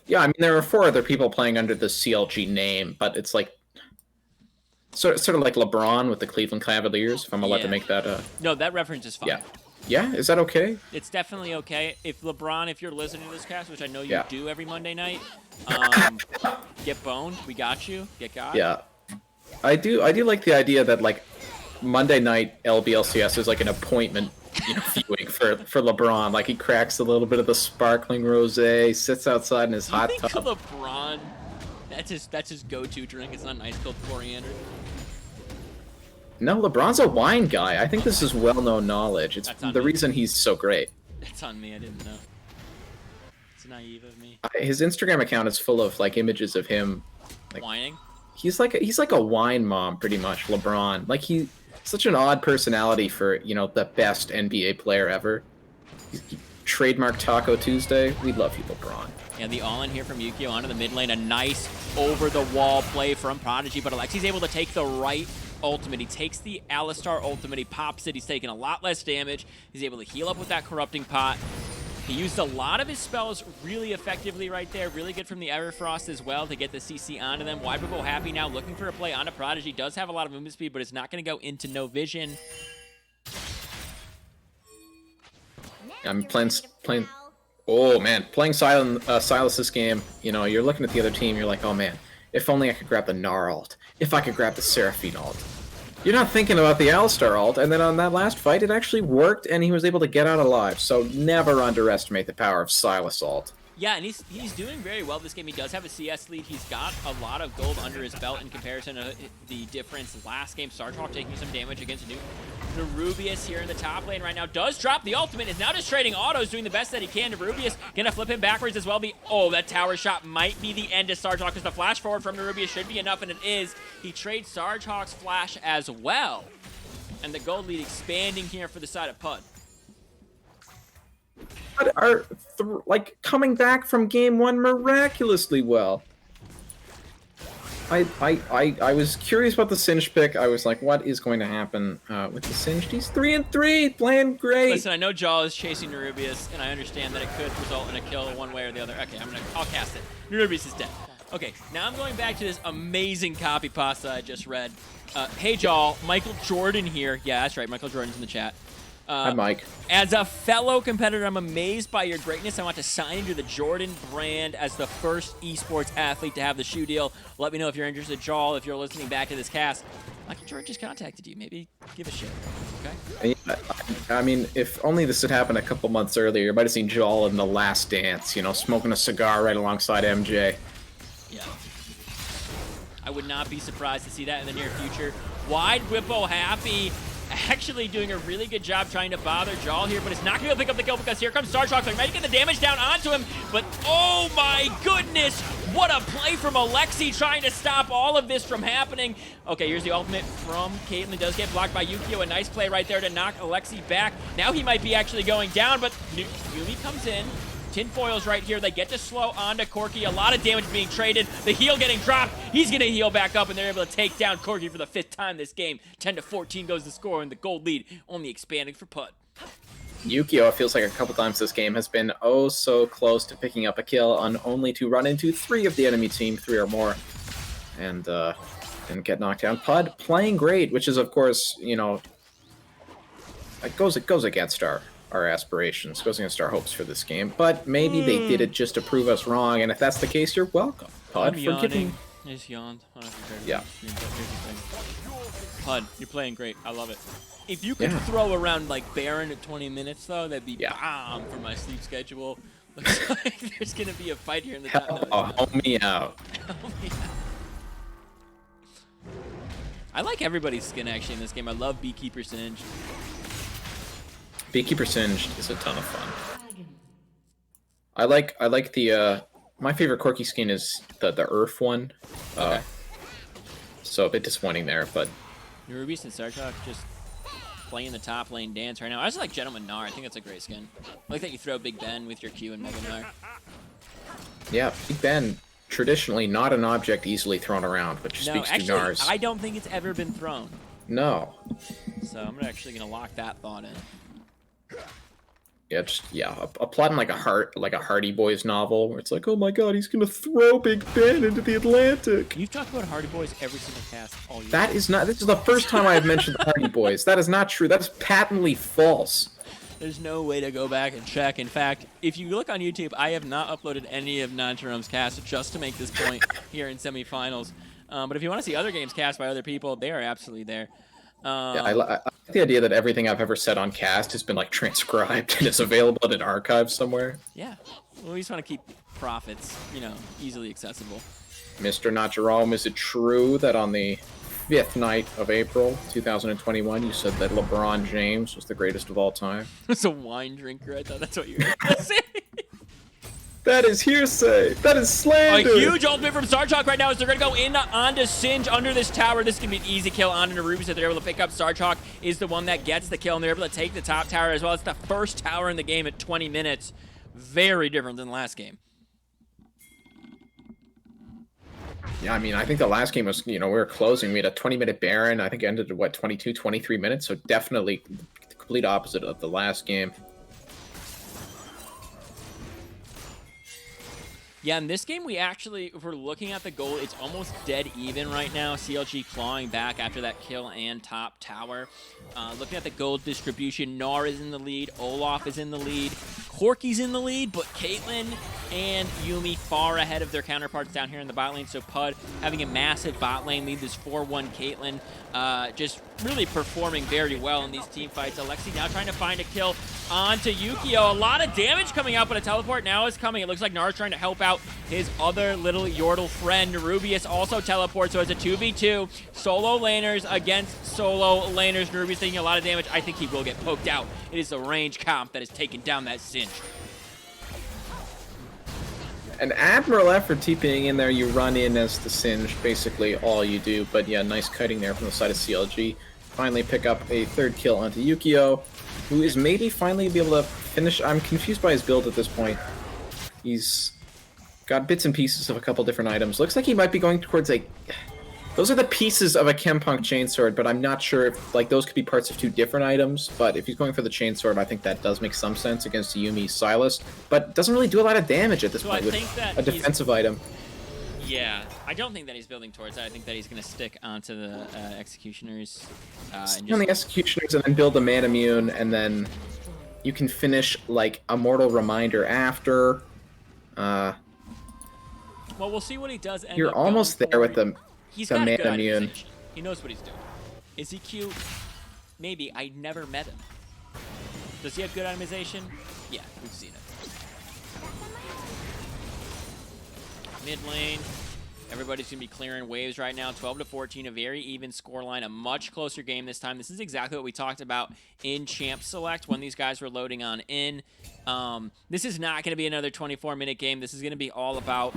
Yeah, I mean, there are 4 other people playing under the CLG name, but it's like, sort of like LeBron with the Cleveland Cavaliers, if I'm allowed to make that. No, that reference is fine. Yeah, is that okay? It's definitely okay. If LeBron, if you're listening to this cast, which I know you do every Monday night, get boned. We got you. Get got. Yeah, I do like the idea that, like, Monday night LBLCS is like an appointment viewing for LeBron. Like, he cracks a little bit of the sparkling rosé, sits outside in his hot tub. LeBron, that's his go-to drink. It's not nice, called coriander. No, LeBron's a wine guy. I think this is well-known knowledge. It's the reason he's so great. That's on me. I didn't know. It's naive of me. His Instagram account is full of, like, images of him, like, whining. He's like a wine mom, pretty much. LeBron, like, he's such an odd personality for the best NBA player ever. He trademark Taco Tuesday. We love you, LeBron. And the all-in here from Yukio onto the mid lane. A nice over-the-wall play from Prodigy, but Alexi's able to take the right ultimate. He takes the Alistar ultimate, he pops it, he's taking a lot less damage. He's able to heal up with that corrupting pot. He used a lot of his spells really effectively right there. Really good from the Everfrost as well to get the CC onto them. Wyberbo happy now, looking for a play onto Prodigy. Does have a lot of movement speed, but it's not going to go into no vision. I'm playing. Oh man, playing Silas this game. You're looking at the other team. You're like, oh man, if only I could grab the Gnar ult. If I could grab the Seraphine ult. You're not thinking about the Alistar ult, and then on that last fight, it actually worked, and he was able to get out alive. So never underestimate the power of Silas ult. Yeah, and he's doing very well this game. He does have a CS lead. He's got a lot of gold under his belt in comparison to the difference last game. Sarchok taking some damage against Nerubius here in the top lane right now. Does drop the ultimate. Is now just trading autos, doing the best that he can. Nerubius gonna flip him backwards as well. Oh, that tower shot might be the end of Sarchok because the flash forward from Nerubius should be enough, and it is. He trades Sarchok's flash as well. And the gold lead expanding here for the side of PUD. Are like coming back from game 1 miraculously well. I was curious about the Singed pick. I was like, what is going to happen with the Singed? He's 3-3, playing great. Listen, I know Jaw is chasing Nerubius, and I understand that it could result in a kill one way or the other. Okay, I'll cast it. Nerubius is dead. Okay, now I'm going back to this amazing copy pasta I just read. Hey, Jaw, Michael Jordan here. Yeah, that's right, Michael Jordan's in the chat. Hi, Mike. As a fellow competitor, I'm amazed by your greatness. I want to sign into the Jordan brand as the first esports athlete to have the shoe deal. Let me know if you're interested, Jaw, if you're listening back to this cast. Michael Jordan just contacted you. Maybe give a shit, okay? I mean, if only this had happened a couple months earlier, you might have seen Jal in The Last Dance, you know, smoking a cigar right alongside MJ. Yeah. I would not be surprised to see that in the near future. Wide Whippo happy. Actually doing a really good job trying to bother Jal here, but it's not going to pick up the kill because here comes Sarchok. They're making the damage down onto him, but oh my goodness, what a play from Alexi trying to stop all of this from happening. Okay, here's the ultimate from Caitlyn. Does get blocked by Yukio. A nice play right there to knock Alexi back. Now he might be actually going down, but Yumi comes in. Tinfoil's right here. They get to slow onto Corky. A lot of damage being traded. The heal getting dropped. He's going to heal back up, and they're able to take down Corky for the 5th time this game. 10-14 goes the score, and the gold lead only expanding for PUD. Yukio, it feels like a couple times this game, has been oh so close to picking up a kill on only to run into 3 of the enemy team, 3 or more, and get knocked down. PUD playing great, which is, of course, you know, it goes against our aspirations, goes against our hopes for this game, but maybe they did it just to prove us wrong, and if that's the case, you're welcome, PUD, for giving... I just yawned. I don't know if you heard Yeah. Here's the thing. PUD, you're playing great. I love it. If you could throw around like Baron at 20 minutes, though, that'd be bomb for my sleep schedule. Looks like there's gonna be a fight here in the top. Help me out. I like everybody's skin actually in this game. I love Beekeeper Singed. Beekeeper Singed is a ton of fun. I like the my favorite Corky skin is the Earth one. Okay. So a bit disappointing there, but Nerubius and Sarchok just playing the top lane dance right now. I also like Gentleman Gnar. I think that's a great skin. I like that you throw Big Ben with your Q and Mega Gnar. yeah, Big Ben, traditionally not an object easily thrown around, which speaks to Gnars. I don't think it's ever been thrown. No. So I'm actually gonna lock that thought in. Yeah, a plot in like a Hardy Boys novel where it's like, oh my god, he's gonna throw Big Ben into the Atlantic. You've talked about Hardy Boys every single cast all year. That is not. This is the first time I have mentioned the Hardy Boys. That is not true. That is patently false. There's no way to go back and check. In fact, if you look on YouTube, I have not uploaded any of Non-Jerome's cast just to make this point here in semifinals. But if you want to see other games cast by other people, they are absolutely there. Yeah, I like the idea that everything I've ever said on cast has been like transcribed and is available in an archive somewhere. Yeah, well, we just want to keep profits, you know, easily accessible. Mr. Not Jerome, is it true that on the 5th night of April 2021 you said that LeBron James was the greatest of all time? It's a wine drinker. I thought that's what you were going to say. That is hearsay. That is slander. A huge ultimate from Sarchok right now as they're going to go in onto Singe under this tower. This can be an easy kill onto Nerubius that they're able to pick up. Sarchok is the one that gets the kill, and they're able to take the top tower as well. It's the first tower in the game at 20 minutes. Very different than the last game. Yeah, I mean, I think the last game was, you know, we were closing. We had a 20-minute Baron. I think it ended at, what, 22, 23 minutes? So definitely the complete opposite of the last game. Yeah, in this game, we actually, if we're looking at the goal, it's almost dead even right now. CLG clawing back after that kill and top tower. Looking at the gold distribution, Gnar is in the lead, Olaf is in the lead, Corky's in the lead, but Caitlyn and Yuumi far ahead of their counterparts down here in the bot lane. So PUD having a massive bot lane lead, this 4-1 Caitlyn, just really performing very well in these team fights. Alexi now trying to find a kill onto Yukio. A lot of damage coming out, but a teleport now is coming. It looks like Nara's trying to help out his other little Yordle friend. Rubius also teleports, so it's a 2v2. Solo laners against solo laners. Rubius taking a lot of damage. I think he will get poked out. It is the range comp that has taken down that Cinch. An admirable effort TPing in there. You run in as the Singe, basically all you do. But yeah, nice kiting there from the side of CLG. Finally pick up a third kill onto Yukio, who is maybe finally be able to finish. I'm confused by his build at this point. He's got bits and pieces of a couple different items. Looks like he might be going towards a... Those are the pieces of a Chempunk chainsword, but I'm not sure if like those could be parts of two different items. But if he's going for the chainsword, I think that does make some sense against Yuumi Silas, but doesn't really do a lot of damage at this point with a defensive item. Yeah, I don't think that he's building towards that. I think that he's going to stick onto the Executioners. And on the Executioners and then build a Man Immune, and then you can finish like a Mortal Reminder after. Well, we'll see what he does. You're almost there with the Man Immune. He knows what he's doing. Is he cute? Maybe. I never met him. Does he have good itemization? Yeah, we've seen it. Mid lane. Everybody's going to be clearing waves right now. 12-14, a very even scoreline, a much closer game this time. This is exactly what we talked about in Champ Select when these guys were loading on in. This is not going to be another 24-minute game. This is going to be all about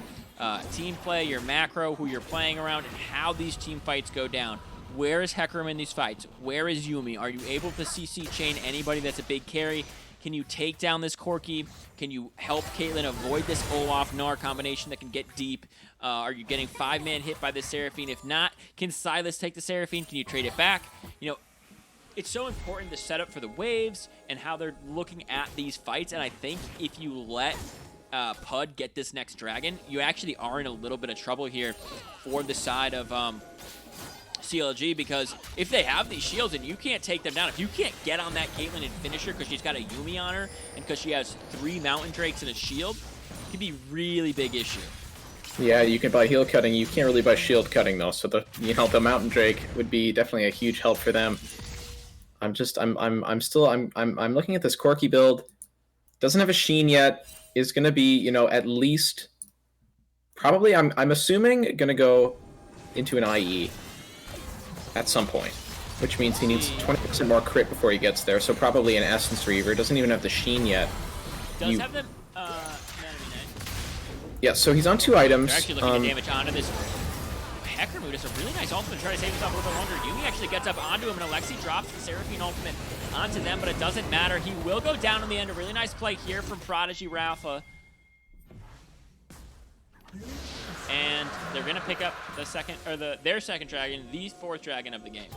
team play, your macro, who you're playing around, and how these team fights go down. Where is Hecarim in these fights? Where is Yuumi? Are you able to CC chain anybody that's a big carry? Can you take down this Corki? Can you help Caitlyn avoid this Olaf-Gnar combination that can get deep? Are you getting 5-man hit by the Seraphine? If not, can Silas take the Seraphine? Can you trade it back? You know, it's so important to set up for the waves and how they're looking at these fights. And I think if you let PUD get this next dragon, you actually are in a little bit of trouble here for the side of CLG, because if they have these shields and you can't take them down, if you can't get on that Caitlyn and finish her because she's got a Yuumi on her and because she has 3 Mountain Drakes and a shield, it could be a really big issue. Yeah, you can buy heal cutting. You can't really buy shield cutting though, so the the Mountain Drake would be definitely a huge help for them. I'm looking at this Corki build. Doesn't have a Sheen yet. Is going to be, at least probably I'm assuming going to go into an IE at some point, which means he needs 20% more crit before he gets there. So probably an Essence Reaver. Doesn't even have the Sheen yet. Does have the yeah, so he's on 2 items. They're actually looking to damage onto this Hecarim, who does a really nice ultimate to try to save himself a little bit longer. Yuumi actually gets up onto him, and Alexi drops the Seraphine ultimate onto them, but it doesn't matter. He will go down in the end. A really nice play here from Prodigy Rafa. And they're going to pick up the second, or their second dragon, the 4th dragon of the game.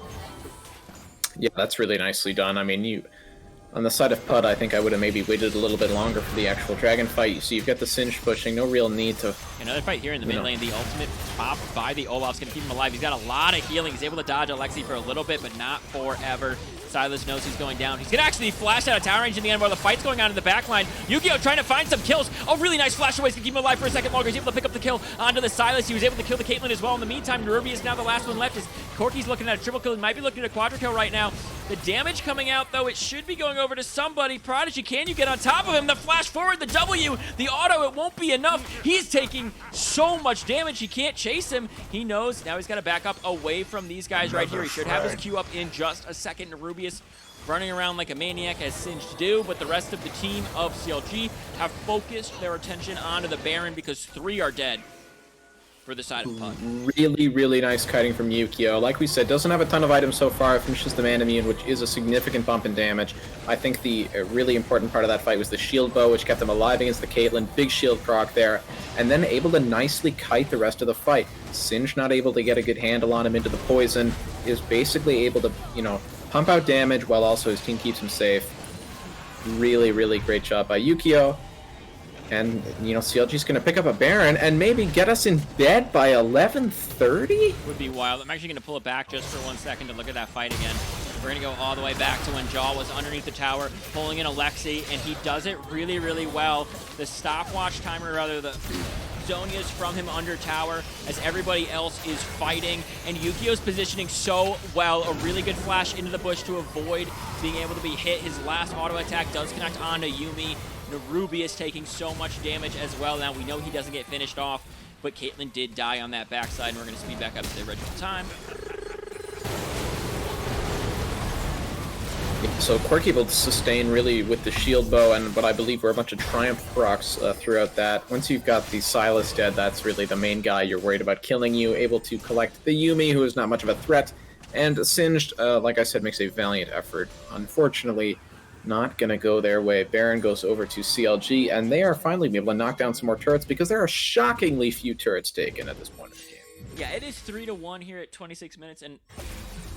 Yeah, that's really nicely done. I mean, on the side of PUD, I think I would have maybe waited a little bit longer for the actual dragon fight. So you've got the Singe pushing, no real need to... Another fight here in the mid lane. The ultimate pop by the Olaf's going to keep him alive. He's got a lot of healing. He's able to dodge Alexi for a little bit, but not forever. Silas knows he's going down. He's going to actually flash out of tower range in the end while the fight's going on in the back line. Yukio trying to find some kills. Oh, really nice flash away to keep him alive for a second longer. He's able to pick up the kill onto the Silas. He was able to kill the Caitlyn as well. In the meantime, Nerubi is now the last one left. As Corki's looking at a triple kill. He might be looking at a quadra kill right now. The damage coming out, though, it should be going over to somebody. Prodigy, can you get on top of him? The flash forward, the W, the auto, it won't be enough. He's taking so much damage. He can't chase him. He knows. Now he's got to back up away from these guys right here. He should have his Q up in just a second. Nerubius running around like a maniac as Singe to do, but the rest of the team of CLG have focused their attention onto the Baron because 3 are dead for the side of PUD. Really, really nice kiting from Yukio. Like we said, doesn't have a ton of items so far. Finishes the Man Immune, which is a significant bump in damage. I think the really important part of that fight was the shield bow, which kept them alive against the Caitlyn. Big shield proc there. And then able to nicely kite the rest of the fight. Singe not able to get a good handle on him into the poison. Is basically able to, pump out damage while also his team keeps him safe. Really, really great job by Yukio. And, CLG's going to pick up a Baron and maybe get us in bed by 11:30? Would be wild. I'm actually going to pull it back just for 1 second to look at that fight again. We're going to go all the way back to when Jaw was underneath the tower, pulling in Alexi, and he does it really, really well. The stopwatch timer, rather, the Zonia's from him under tower as everybody else is fighting, and Yukio's positioning so well. A really good flash into the bush to avoid being able to be hit. His last auto attack does connect onto Yumi. Narubi is taking so much damage as well. Now we know he doesn't get finished off, but Caitlyn did die on that backside, and we're going to speed back up to the original time. So Quirky able to sustain really with the shield bow and what I believe were a bunch of Triumph procs throughout that. Once you've got the Silas dead, that's really the main guy you're worried about killing you. Able to collect the Yumi, who is not much of a threat. And Singed, like I said, makes a valiant effort. Unfortunately, not going to go their way. Baron goes over to CLG, and they are finally able to knock down some more turrets because there are shockingly few turrets taken at this point in the game. Yeah, it is 3-1 here at 26 minutes, and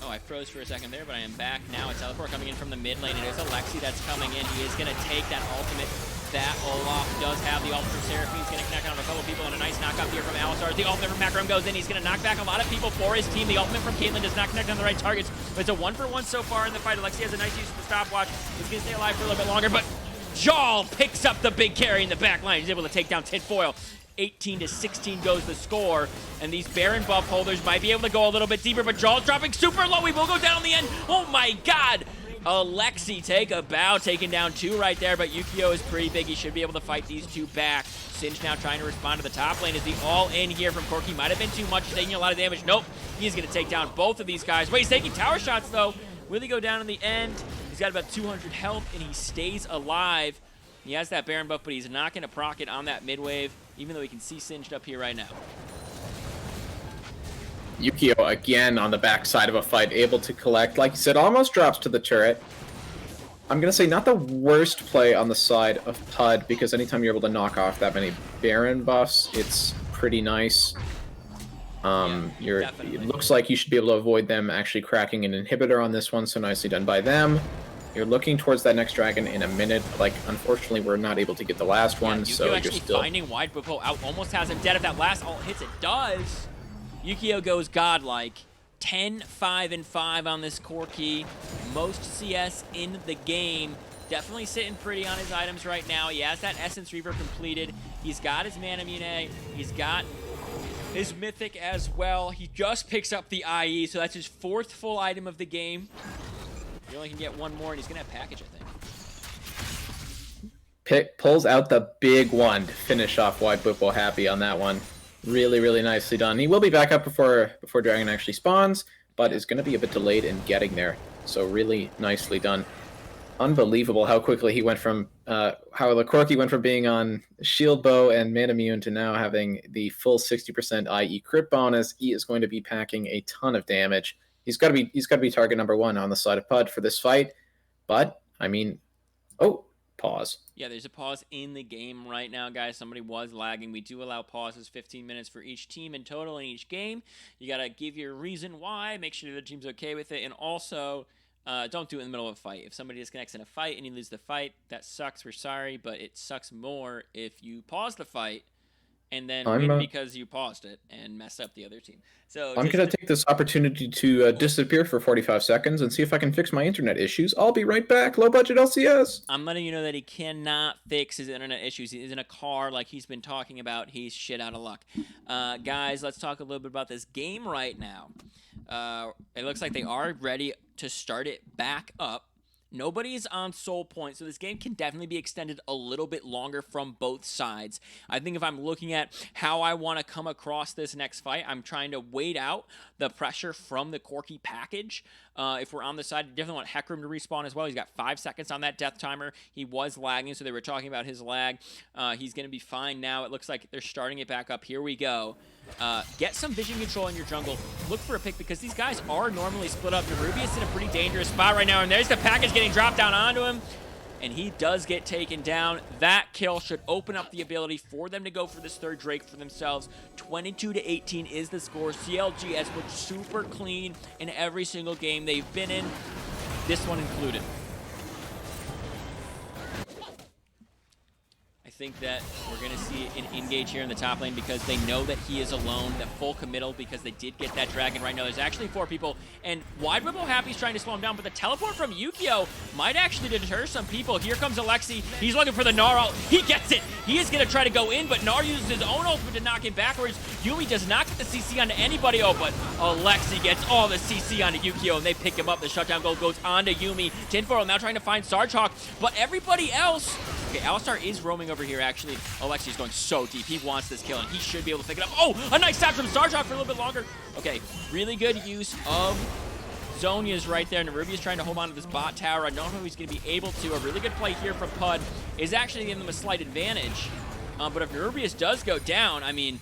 oh, I froze for a second there, but I am back now. It's Teleport coming in from the mid lane. It is Alexi that's coming in. He is going to take that ultimate. That Olaf does have the ultimate from Seraphine. He's going to connect on a couple of people, and a nice knockup here from Alistar. The ultimate from Macron goes in. He's going to knock back a lot of people for his team. The ultimate from Caitlyn does not connect on the right targets, but it's a 1-for-1 so far in the fight. Alexi has a nice use of the stopwatch. He's going to stay alive for a little bit longer, but Jal picks up the big carry in the back line. He's able to take down Tinfoil. 18-16 goes the score, and these Baron buff holders might be able to go a little bit deeper, but Jaw's dropping super low. We will go down in the end. Oh my god! Alexi take a bow, taking down 2 right there, but Yukio is pretty big. He should be able to fight these 2 back. Singed now trying to respond to the top lane. Is the all-in here from Corky? Might have been too much, taking a lot of damage. Nope, he's going to take down both of these guys. Wait, he's taking tower shots, though. Will he go down in the end? He's got about 200 health, and he stays alive. He has that Baron buff, but he's not going to proc it on that mid wave, even though he can see Singed up here right now. Yukio again on the backside of a fight, able to collect. Like you said, almost drops to the turret. I'm going to say not the worst play on the side of PUD, because anytime you're able to knock off that many Baron buffs, it's pretty nice. It looks like you should be able to avoid them actually cracking an inhibitor on this one, so nicely done by them. You're looking towards that next dragon in a minute. Like, unfortunately, we're not able to get the last one, Yukio so you're actually still finding wide Bwipo out, almost has him dead. If that last ult hits, it does. Yukio goes godlike. 10-5-5 on this Corky. Most CS in the game. Definitely sitting pretty on his items right now. He has that Essence Reaver completed. He's got his Manamune. He's got his Mythic as well. He just picks up the IE, so that's his 4th full item of the game. He only can get 1 more, and he's going to have package, I think. pulls out the big one to finish off Wide Bwipo happy on that one. Really, really nicely done. He will be back up before Dragon actually spawns, but is going to be a bit delayed in getting there. So really nicely done. Unbelievable how quickly he went from, how the Corky went from being on Shield Bow and Manamune to now having the full 60% IE crit bonus. He is going to be packing a ton of damage. He's got to be target number 1 on the side of PUD for this fight. But I mean, oh, pause. Yeah, there's a pause in the game right now, guys. Somebody was lagging. We do allow pauses, 15 minutes for each team in total in each game. You got to give your reason why, make sure the team's okay with it, and also don't do it in the middle of a fight. If somebody disconnects in a fight and you lose the fight, that sucks. We're sorry, but it sucks more if you pause the fight and then win because you paused it and messed up the other team. So I'm going to take this opportunity to disappear for 45 seconds and see if I can fix my internet issues. I'll be right back. Low budget LCS. I'm letting you know that he cannot fix his internet issues. He's in a car like he's been talking about. He's shit out of luck. Guys, let's talk a little bit about this game right now. It looks like they are ready to start it back up. Nobody's on soul point, so this game can definitely be extended a little bit longer from both sides. I think if I'm looking at how I want to come across this next fight, I'm trying to wait out the pressure from the Corky package. If we're on the side, you definitely want Heckram to respawn as well. He's got 5 seconds on that death timer. He was lagging, so they were talking about his lag. He's going to be fine now. It looks like they're starting it back up. Here we go. Get some vision control in your jungle. Look for a pick because these guys are normally split up. Narubius in a pretty dangerous spot right now, and there's the package getting dropped down onto him. And he does get taken down. That kill should open up the ability for them to go for this 3rd Drake for themselves. 22-18 is the score. CLG has looked super clean in every single game they've been in, this one included. I think that we're going to see an engage here in the top lane because they know that he is alone, that full committal because they did get that dragon right now. There's actually 4 people, and Wide Ripple Happy's trying to slow him down, but the teleport from Yukio might actually deter some people. Here comes Alexi. He's looking for the Gnar ult. He gets it. He is going to try to go in, but Gnar uses his own ultimate to knock him backwards. Yumi does not get the CC onto anybody. Oh, but Alexi gets all the CC onto Yukio, and they pick him up. The shutdown goal goes onto Yumi. Tinfoil now trying to find Sarchhawk, but everybody else... Okay, Alistar is roaming over here, actually. Alexi's going so deep. He wants this kill, and he should be able to pick it up. Oh, a nice stab from Sarchhawk for a little bit longer. Okay, really good use of Zhonya's right there. Nerubia's trying to hold on to this bot tower. I don't know if he's going to be able to. A really good play here from PUD is actually giving them a slight advantage. But if Nerubius does go down, I mean,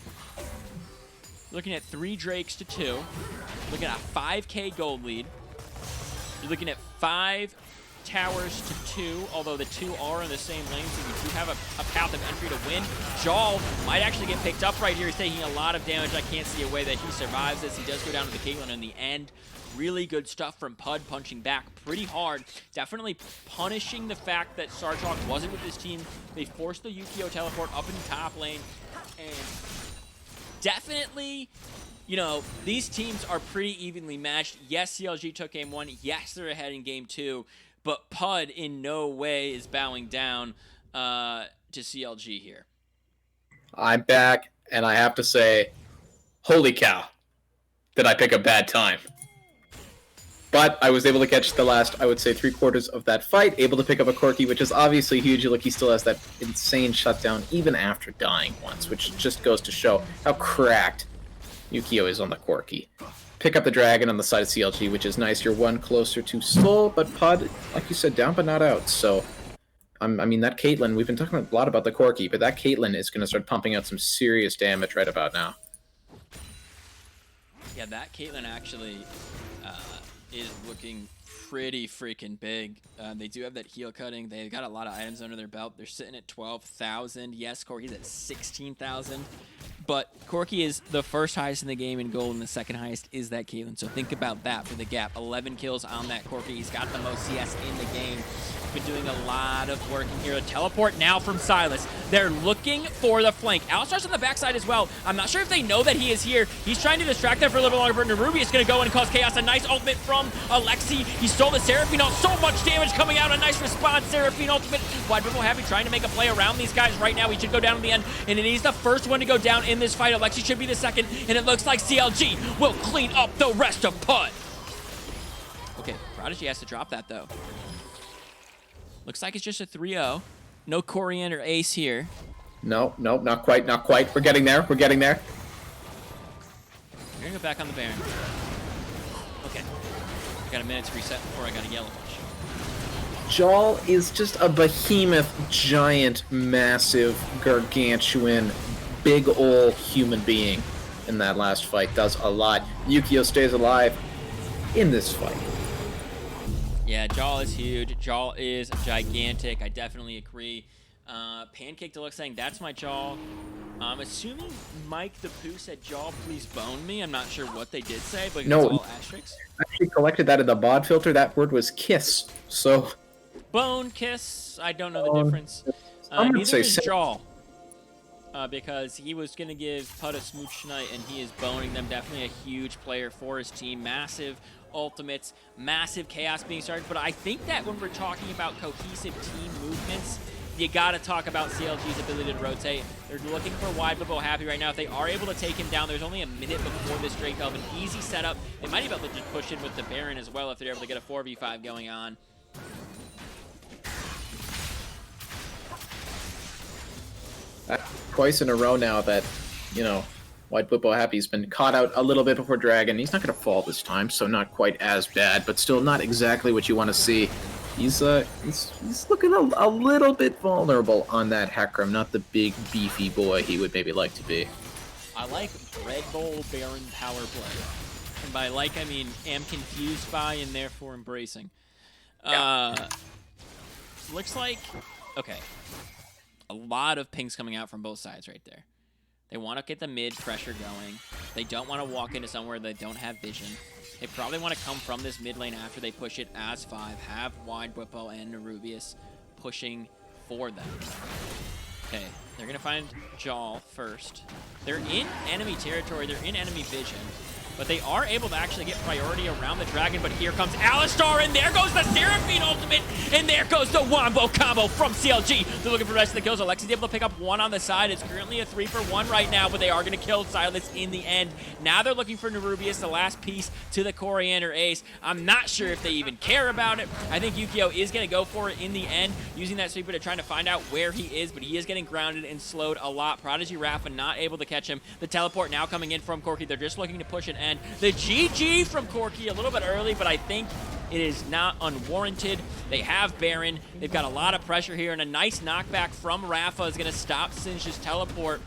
looking at 3 Drakes to 2. Looking at a 5K gold lead. You're looking at 5 towers to 2, although the 2 are in the same lane, so you do have a path of entry to win. Jarl might actually get picked up right here. He's taking a lot of damage. I can't see a way that he survives this. He does go down to the Caitlyn in the end. Really good stuff from PUD, punching back pretty hard. Definitely punishing the fact that Sarchhawk wasn't with his team. They forced the Yukio teleport up in the top lane, and definitely... You know, these teams are pretty evenly matched. Yes, CLG took game 1. Yes, they're ahead in game 2. But PUD in no way is bowing down to CLG here. I'm back, and I have to say, holy cow, did I pick a bad time. But I was able to catch the last, I would say, 3/4 of that fight, able to pick up a Corki, which is obviously huge. Look, he still has that insane shutdown even after dying once, which just goes to show how cracked Yukio is on the Corki. Pick up the dragon on the side of CLG, which is nice. You're 1 closer to Soul, but PUD, like you said, down but not out. So, I mean, that Caitlyn, we've been talking a lot about the Corki, but that Caitlyn is going to start pumping out some serious damage right about now. Yeah, that Caitlyn actually is looking pretty freaking big. They do have that heal cutting. They've got a lot of items under their belt. They're sitting at 12,000. Yes, Corki's at 16,000. But Corki is the first highest in the game in gold, and the second highest is that Caitlyn. So think about that for the gap. 11 kills on that Corki. He's got the most CS in the game. Been doing a lot of work in here. A teleport now from Silas. They're looking for the flank. Alistar's on the backside as well. I'm not sure if they know that he is here. He's trying to distract them for a little longer, but Nerubius is going to go in and cause chaos. A nice ultimate from Alexi. He stole the Seraphine ult. So much damage coming out. A nice response. Seraphine ultimate. Wide Ripple Happy trying to make a play around these guys right now. He should go down in the end, and he's the first one to go down in this fight. Alexi should be the second, and it looks like CLG will clean up the rest of PUD. Okay, Prodigy has to drop that, though. Looks like it's just a 3-0. No Coriander Ace here. No, not quite, not quite. We're getting there, we're getting there. We're gonna go back on the Baron. Okay. I got a minute to reset before I got a yellow push. Jarl is just a behemoth, giant, massive, gargantuan, big ol' human being in that last fight. Does a lot. Yukio stays alive in this fight. Yeah, Jarl is huge. Jarl is gigantic. I definitely agree. Pancake Deluxe saying, that's my Jarl. I'm assuming Mike the Pooh said, Jarl, please bone me. I'm not sure what they did say, but no, it's all asterisks. I actually collected that in the BOD filter. That word was kiss. So... Bone, kiss, I don't know the difference. Neither is Jarl. Because he was going to give PUD a smooch tonight, and he is boning them. Definitely a huge player for his team. Massive ultimates, massive chaos being started. But I think that when we're talking about cohesive team movements, you got to talk about CLG's ability to rotate. They're looking for Wide Ripple Happy right now. If they are able to take him down, there's only a minute before this Drake. They'll have an easy setup. They might be able to just push in with the Baron as well if they're able to get a 4v5 going on. Twice in a row now that, you know, White Whippo Happy's been caught out a little bit before Dragon. He's not going to fall this time, so not quite as bad, but still not exactly what you want to see. He's looking a little bit vulnerable on that Hecarim, not the big, beefy boy he would maybe like to be. I like Red Bull Baron power play. And by like, I mean am confused by and therefore embracing. Looks like, okay. A lot of pings coming out from both sides right there. They want to get the mid pressure going. They don't want to walk into somewhere they don't have vision. They probably want to come from this mid lane after they push it as 5, have Wide Whippo and Nerubius pushing for them. Okay, they're gonna find Jaw first. They're in enemy territory, they're in enemy vision, but they are able to actually get priority around the dragon, but here comes Alistar, and there goes the Seraphine ultimate, and there goes the Wombo combo from CLG. They're looking for the rest of the kills. Alexi's able to pick up one on the side. It's currently a 3-for-1 right now, but they are gonna kill Silas in the end. Now they're looking for Nerubius, the last piece to the Coriander Ace. I'm not sure if they even care about it. I think Yukio is gonna go for it in the end, using that sweeper to try to find out where he is, but he is getting grounded and slowed a lot. Prodigy Rafa not able to catch him. The teleport now coming in from Corki. They're just looking to push an end. The GG from Corki a little bit early, but I think it is not unwarranted. They have Baron. They've got a lot of pressure here, and a nice knockback from Rafa is going to stop Singe's teleport.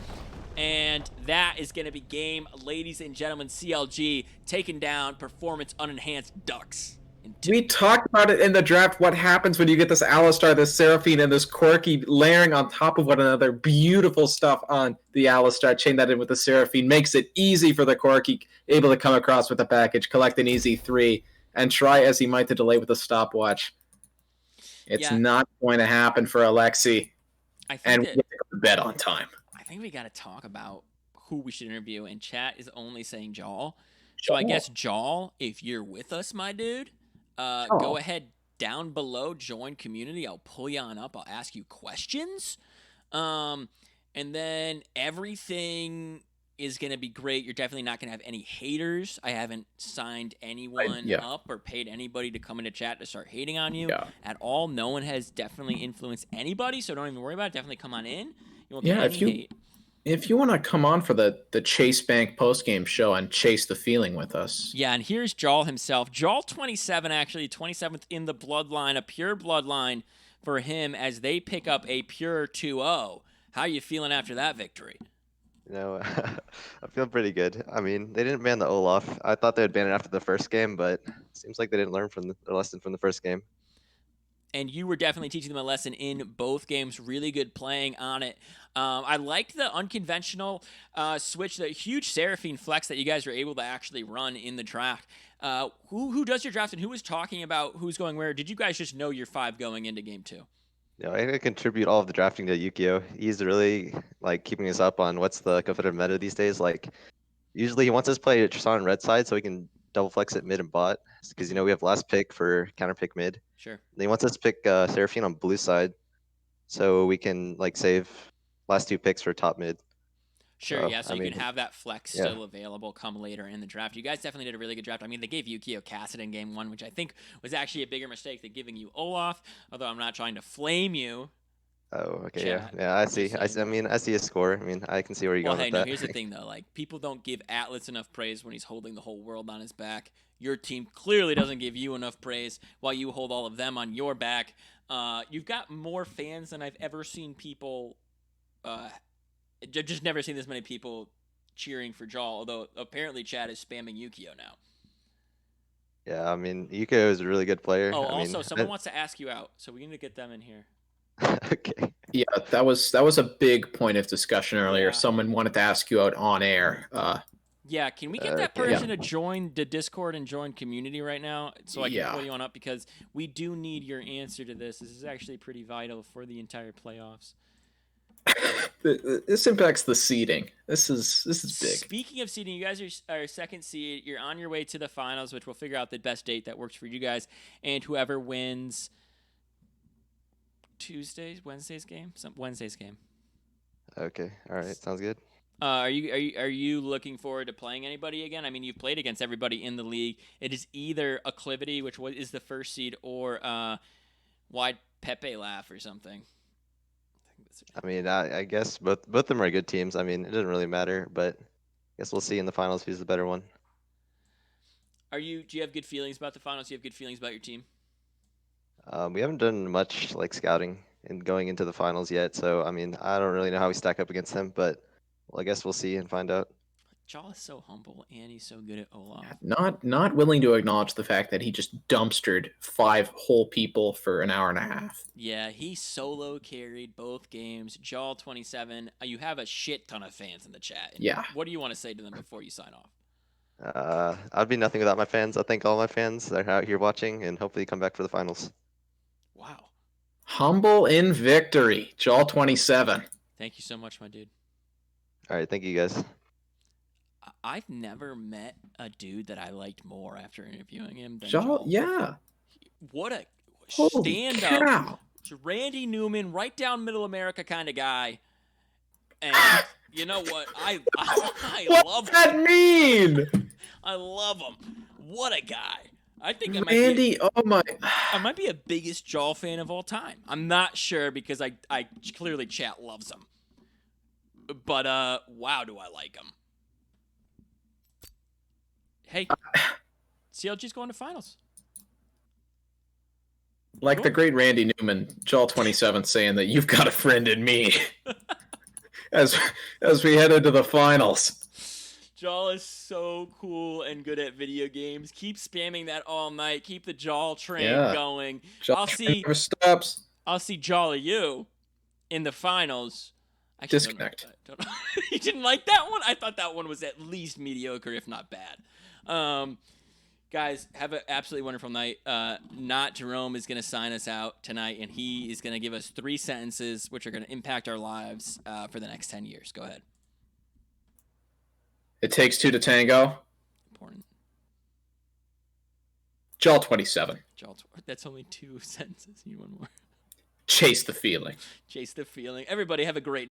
And that is going to be game, ladies and gentlemen. CLG taking down Performance Unenhanced Ducks. We talked about it in the draft. What happens when you get this Alistar, this Seraphine, and this Corki layering on top of one another? Beautiful stuff on the Alistar. Chain that in with the Seraphine. Makes it easy for the Corki, able to come across with the package, collect an easy 3, and try as he might to delay with the stopwatch. It's not going to happen for Alexi. And we get to bed on time. I think we got to talk about who we should interview, and chat is only saying Jaw. So I guess, Jaw, if you're with us, my dude, go ahead down below, join community. I'll pull you on up. I'll ask you questions. And then everything is going to be great. You're definitely not going to have any haters. I haven't signed anyone up or paid anybody to come into chat to start hating on you at all. No one has definitely influenced anybody, so don't even worry about it. Definitely come on in. You won't get any hate. If you want to come on for the Chase Bank postgame show and chase the feeling with us. Yeah, and here's Jaw himself. Jaw 27, actually, 27th in the bloodline, a pure bloodline for him as they pick up a pure 2-0. How are you feeling after that victory? You know, I feel pretty good. I mean, they didn't ban the Olaf. I thought they would ban it after the first game, but it seems like they didn't learn from their lesson from the first game. And you were definitely teaching them a lesson in both games. Really good playing on it. I liked the unconventional switch, the huge Seraphine flex that you guys were able to actually run in the draft. Who does your draft and who was talking about who's going where? Did you guys just know your 5 going into game 2? No, I contribute all of the drafting to Yukio. He's really like keeping us up on what's the competitive meta these days. Like usually he wants us to play Tristan on red side so he can double flex it mid and bot because we have last pick for counter pick mid. Sure. And he wants us to pick Seraphine on blue side so we can like save last 2 picks for top mid. Sure, so, so you can have that flex still available come later in the draft. You guys definitely did a really good draft. I mean, they gave Yukio Cassidy in game 1, which I think was actually a bigger mistake than giving you Olaf, although I'm not trying to flame you. Oh, okay, chat. Yeah, I see. I see his score. I mean, I can see where you're going with that. Here's the thing, though. Like, people don't give Atlas enough praise when he's holding the whole world on his back. Your team clearly doesn't give you enough praise while you hold all of them on your back. You've got more fans than I've ever seen people... I've just never seen this many people cheering for Jaw, although apparently Chad is spamming Yukio now. Yeah, I mean, Yukio is a really good player. Oh, also, someone wants to ask you out, so we need to get them in here. Okay. Yeah, that was a big point of discussion earlier. Yeah. Someone wanted to ask you out on air. Yeah, can we get that person to join the Discord and join community right now so I can pull you on up? Because we do need your answer to this. This is actually pretty vital for the entire playoffs. This impacts the seeding. This is big. Speaking of seeding, you guys are second seed. You're on your way to the finals, which we'll figure out the best date that works for you guys. And whoever wins Wednesday's game. Okay. All right. Sounds good. Are you looking forward to playing anybody again? I mean, you've played against everybody in the league. It is either Acclivity, which is the first seed, or Wide Pepe Laugh or something. I mean, I guess both of them are good teams. I mean, it doesn't really matter, but I guess we'll see in the finals who's the better one. Do you have good feelings about the finals? Do you have good feelings about your team? We haven't done much like scouting and going into the finals yet, so I mean, I don't really know how we stack up against them, but well, I guess we'll see and find out. Jaw is so humble, and he's so good at Olaf. Not willing to acknowledge the fact that he just dumpstered 5 whole people for an hour and a half. Yeah, he solo carried both games. Jaw 27. You have a shit ton of fans in the chat. Yeah. What do you want to say to them before you sign off? I'd be nothing without my fans. I thank all my fans that are out here watching, and hopefully come back for the finals. Wow. Humble in victory. Jaw 27. Thank you so much, my dude. All right, thank you guys. I've never met a dude that I liked more after interviewing him than Jal, Joel. yeah. What a Holy stand-up, cow. Randy Newman, right down middle America kind of guy. And you know what? I love What's that mean? I love him. What a guy. I think Randy, oh my. I might be a biggest Jaw fan of all time. I'm not sure because I clearly chat loves him. But wow, do I like him. Hey, CLG's going to finals. Like the great Randy Newman, Jal 27 saying that you've got a friend in me as we head into the finals. Jaw is so cool and good at video games. Keep spamming that all night. Keep the Jaw train going. Jal never stops. I'll see Jolly you in the finals. Actually, Disconnect. Don't know. You didn't like that one? I thought that one was at least mediocre, if not bad. Guys, have an absolutely wonderful night. Not Jerome is going to sign us out tonight, and he is going to give us 3 sentences which are going to impact our lives for the next 10 years. Go ahead. It takes 2 to tango. Important. Jal 27. That's only 2 sentences. You need one more. Chase the feeling. Chase the feeling. Everybody have a great